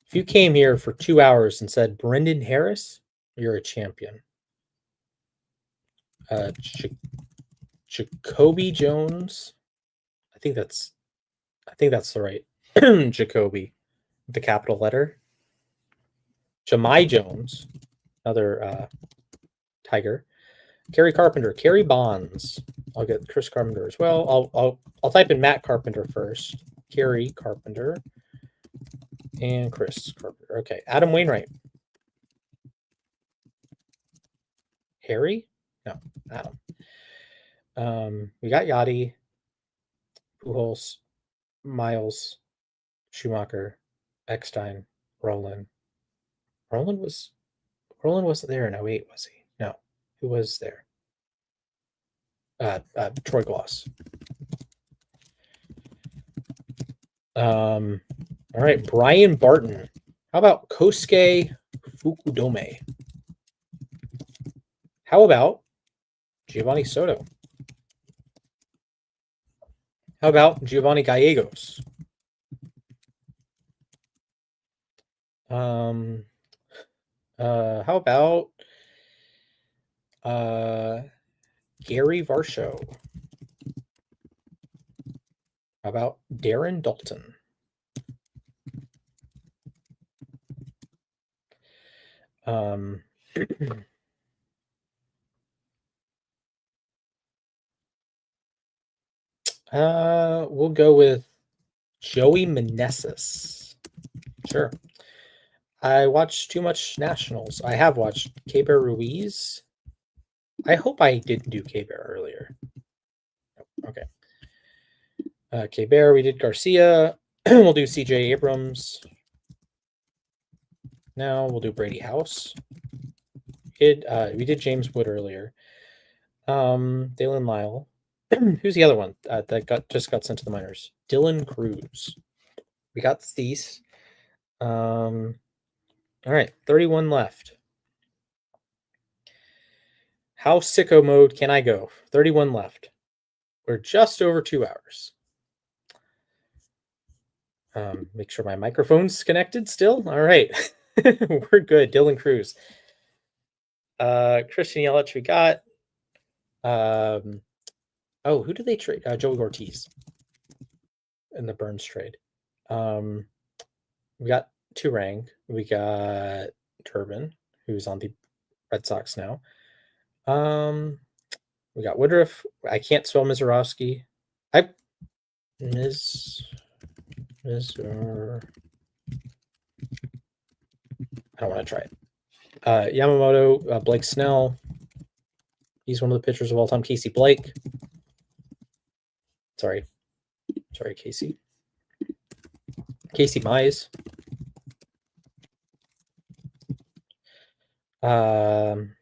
If you came here for 2 hours and said Brendan Harris, you're a champion. Jacoby Jones. I think that's the right Jacoby, the capital letter. Jahmai Jones, another Tiger. Kerry Carpenter, Kerry Bonds. I'll get Chris Carpenter as well. I'll type in Matt Carpenter first. Kerry Carpenter and Chris Carpenter. Okay, Adam Wainwright. Harry? No, Adam. We got Yachty, Pujols, Miles, Schumacher, Eckstein, Roland. Roland wasn't there in 08, was he? No. Who was there? Troy Gloss. All right, Brian Barton. How about Kosuke Fukudome? How about Giovanni Soto? How about Giovanni Gallegos? How about Gary Varsho? How about Darren Dalton? We'll go with Joey Meneses. Sure. I watched too much Nationals. I have watched K-Bear Ruiz. I hope I didn't do K-Bear earlier. Okay. K-Bear, we did Garcia. We'll do CJ Abrams. Now we'll do Brady House. We did James Wood earlier. Dalen Lyle. Who's the other one that just got sent to the minors? Dylan Cruz. We got these. All right, 31 left. How sicko mode can I go? 31 left. We're just over 2 hours. Make sure my microphone's connected still. All right. We're good. Dylan Cruz. Christian Yelich, we got. Who did they trade? Joey Ortiz in the Burns trade. We got Turang. We got Turbin, who's on the Red Sox now. We got Woodruff. I can't spell Mizorowski. I don't want to try it. Yamamoto, Blake Snell. He's one of the pitchers of all time. Casey Blake. Sorry, Casey. Casey Mize. Adam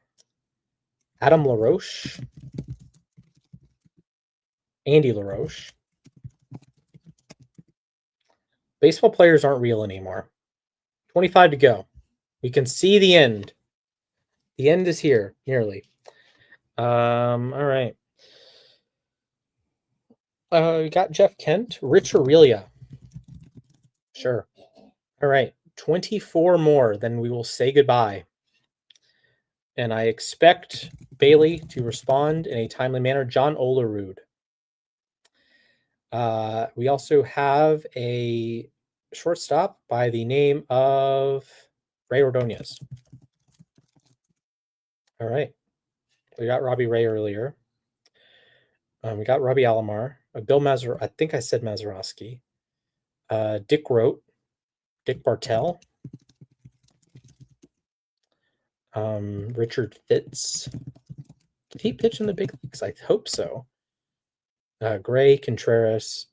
LaRoche. Andy LaRoche. Baseball players aren't real anymore. 25 to go. We can see the end. The end is here, nearly. All right. We got Jeff Kent, Rich Aurelia. Sure. All right. 24 more, then we will say goodbye. And I expect Bailey to respond in a timely manner. John Olerud. We also have a shortstop by the name of Ray Ordonez. All right. We got Robbie Ray earlier. We got Robbie Alomar. Bill Mazur. I think I said Mazeroski. Dick Rote. Dick Bartell. Richard Fitz. Did he pitch in the big leagues? I hope so. Gray Contreras.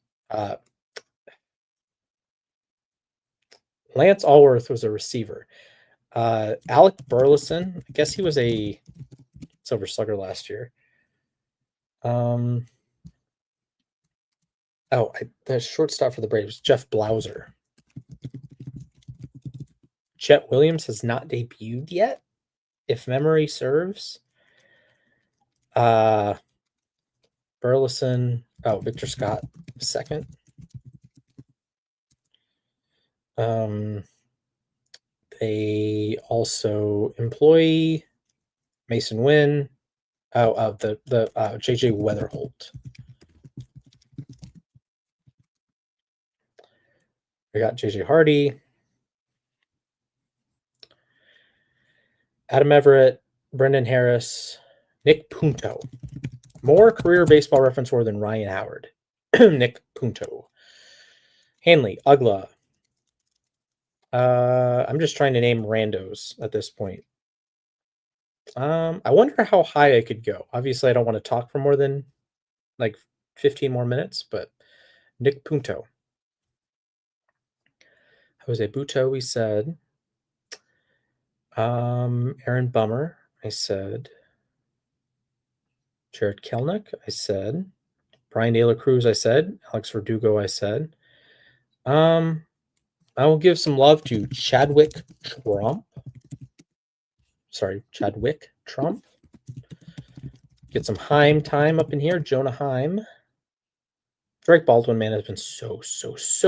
Lance Allworth was a receiver. Alec Burleson. I guess he was a Silver Slugger last year. The shortstop for the Braves, Jeff Blauser. Chet Williams has not debuted yet, if memory serves. Burleson. Oh, Victor Scott second. They also employ Mason Wynn. The JJ Weatherholt. We got JJ Hardy, Adam Everett, Brendan Harris, Nick Punto. More career Baseball Reference WAR than Ryan Howard. Nick Punto. Hanley, Ugla. I'm just trying to name randos at this point. I wonder how high I could go. Obviously, I don't want to talk for more than like 15 more minutes, but Nick Punto. Jose Buto, we said. Aaron Bummer, I said. Jared Kelnick, I said. Brian De La Cruz, I said. Alex Verdugo, I said. I will give some love to Chadwick Trump. Get some Heim time up in here. Jonah Heim. Drake Baldwin, man, has been so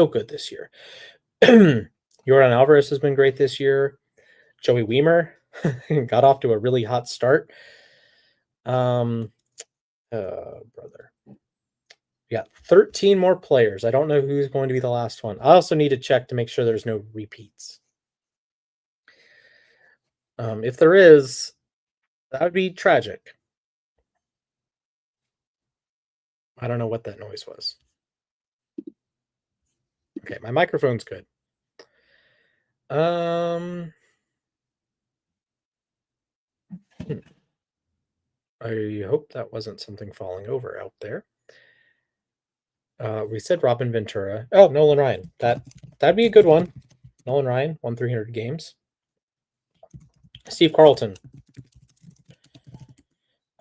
good this year. Jordan Alvarez has been great this year. Joey Weimer got off to a really hot start. Brother. We got 13 more players. I don't know who's going to be the last one. I also need to check to make sure there's no repeats. If there is, that would be tragic. I don't know what that noise was. Okay, my microphone's good. I hope that wasn't something falling over out there. We said Robin Ventura. Oh, Nolan Ryan. That'd be a good one. Nolan Ryan won 300 games. Steve Carlton.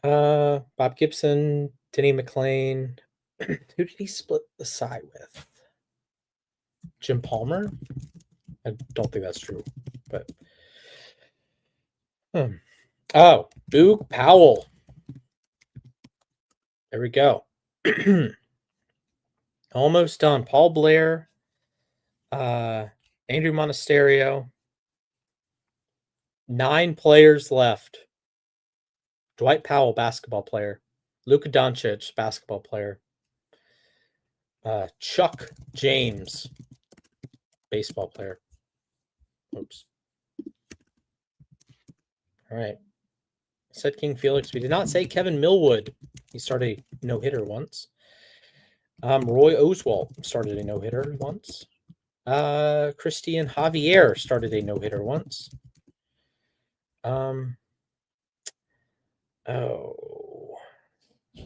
Bob Gibson. Denny McLean. Who did he split the side with? Jim Palmer? I don't think that's true, but oh, Boog Powell. There we go. Almost done. Paul Blair, Andrew Monasterio. 9 players left. Dwight Powell, basketball player. Luka Doncic, basketball player. Chuck James, baseball player. Oops. All right. I said King Felix. We did not say Kevin Millwood. He started a no-hitter once. Roy Oswalt started a no-hitter once. Christian Javier started a no-hitter once.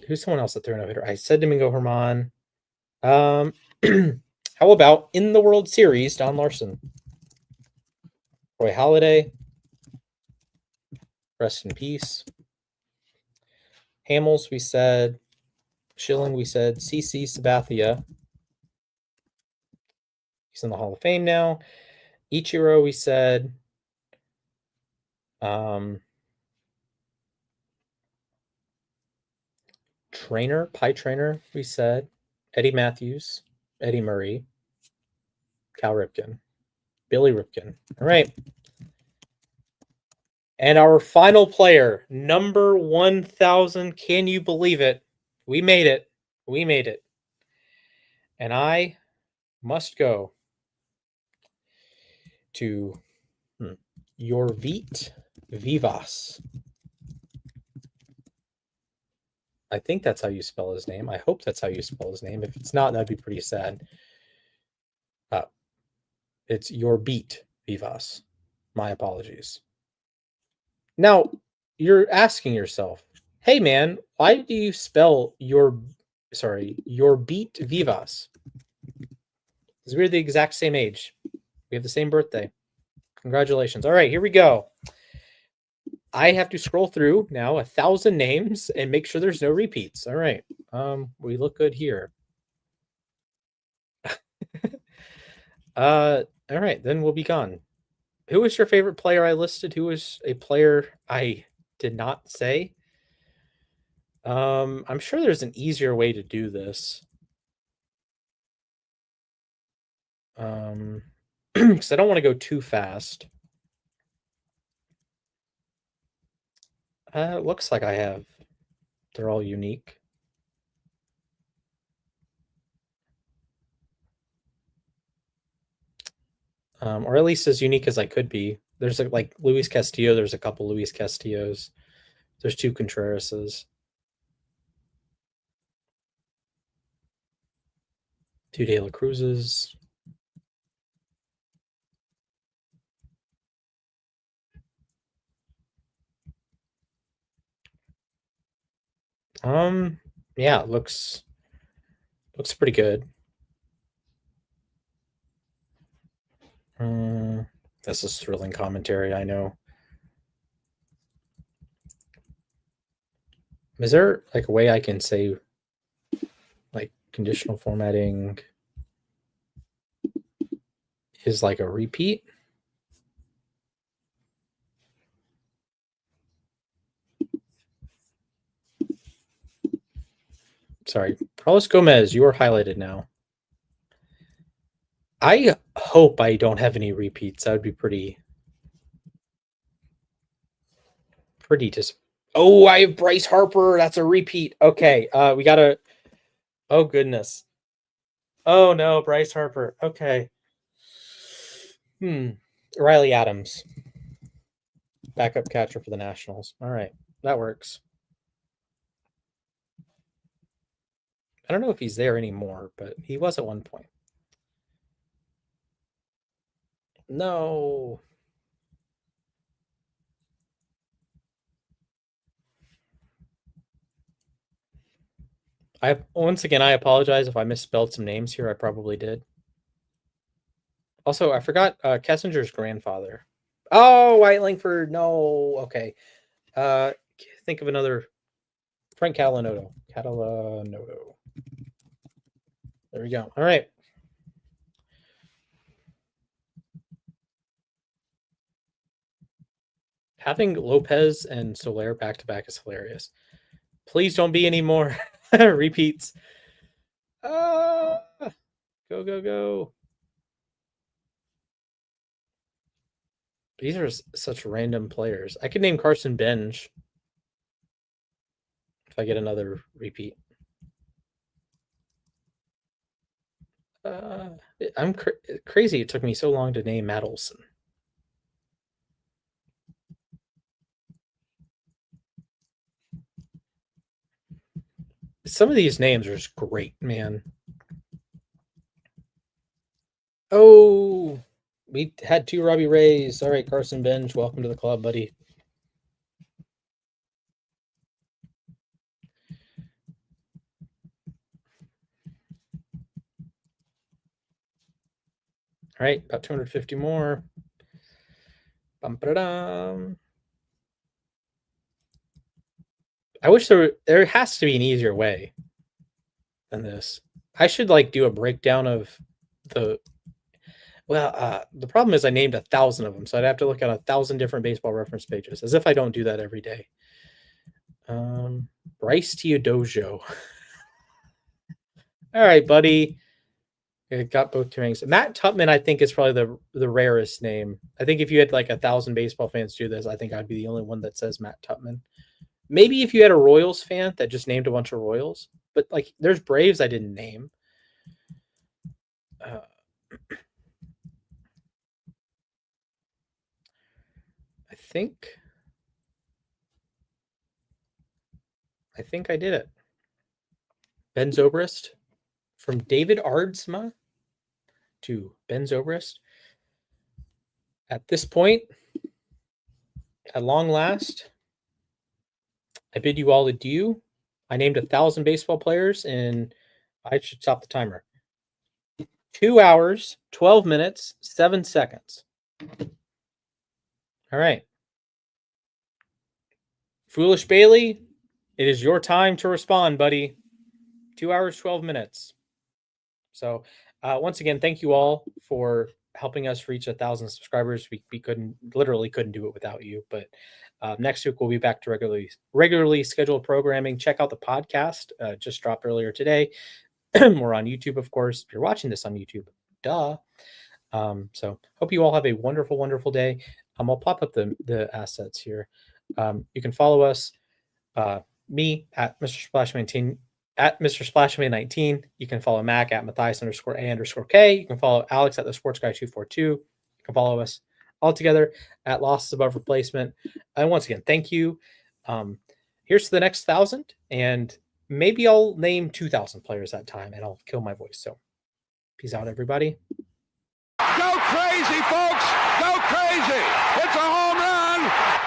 Who's someone else that threw a no-hitter? I said Domingo Herman. How about in the World Series, Don Larson? Roy Halladay. Rest in peace. Hamels, we said. Schilling, we said. CC Sabathia. He's in the Hall of Fame now. Ichiro, we said. Pie Trainer, we said. Eddie Matthews. Eddie Murray. Cal Ripken. Billy Ripken. All right. And our final player, number 1,000. Can you believe it? We made it. We made it. And I must go to Yorvit Vivas. I think that's how you spell his name. I hope that's how you spell his name. If it's not, that'd be pretty sad. It's Yorvit Vivas. My apologies. Now, you're asking yourself, hey, man, why do you spell Yorvit Vivas? Because we're the exact same age. We have the same birthday. Congratulations. All right, here we go. I have to scroll through now 1,000 names and make sure there's no repeats. All right. We look good here. All right, then we'll be gone. Who was your favorite player I listed? Who was a player I did not say? I'm sure there's an easier way to do this. Because I don't want to go too fast. It looks like I have. They're all unique. Or at least as unique as I could be. There's like Luis Castillo. There's a couple Luis Castillos. There's 2 Contrerases. 2 De La Cruzes. Yeah, it looks pretty good. This is thrilling commentary, I know. Is there like a way I can say like conditional formatting is like a repeat? Sorry, Carlos Gomez, you are highlighted now. I hope I don't have any repeats. That would be pretty just. Oh, I have Bryce Harper. That's a repeat. Okay, we gotta. Oh goodness. Oh no, Bryce Harper. Okay. Riley Adams, backup catcher for the Nationals. All right, that works. I don't know if he's there anymore, but he was at one point. No. Once again, I apologize if I misspelled some names here. I probably did. Also, I forgot Kessinger's grandfather. Oh, White Langford. No. Okay. Think of another. Frank Catalanoto. There we go. All right. Having Lopez and Soler back-to-back is hilarious. Please don't be any more repeats. Go, go, go. These are such random players. I could name Carson Bench if I get another repeat. I'm crazy. It took me so long to name Matt Olson. Some of these names are just great, man. Oh, we had 2 Robbie Rays. All right, Carson Bench, welcome to the club, buddy. All right, about 250 more. Bum-ba-da-dum. I wish there has to be an easier way than this. I should like do a breakdown of the. Well, the problem is I named 1,000 of them, so I'd have to look at 1,000 different baseball reference pages, as if I don't do that every day. Bryce Teodojo. All right, buddy. It got both 2 rings. Matt Tupman, I think, is probably the rarest name. I think if you had like 1,000 baseball fans do this, I think I'd be the only one that says Matt Tupman. Maybe if you had a Royals fan that just named a bunch of Royals, but like there's Braves I didn't name. I think I did it. Ben Zobrist, from David Ardsma to Ben Zobrist. At this point, at long last, I bid you all adieu. I named 1,000 baseball players, and I should stop the timer. 2 hours, 12 minutes, 7 seconds. All right. Foolish Bailey, it is your time to respond, buddy. 2 hours, 12 minutes. So once again, thank you all for helping us reach 1,000 subscribers. We literally couldn't do it without you. But next week we'll be back to regularly scheduled programming. Check out the podcast. Just dropped earlier today. We're on YouTube, of course. If you're watching this on YouTube, duh. So hope you all have a wonderful, wonderful day. I'll pop up the assets here. You can follow us, me at Mr. Splashman19, at Mr. Splashman19. You can follow Mac at Matthias_A_K. You can follow Alex at the Sports Guy 242. You can follow us all together at Losses Above Replacement. And once again, thank you. Here's to the next 1,000, and maybe I'll name 2,000 players that time, and I'll kill my voice. So peace out, everybody. Go crazy, folks! Go crazy! It's a home run!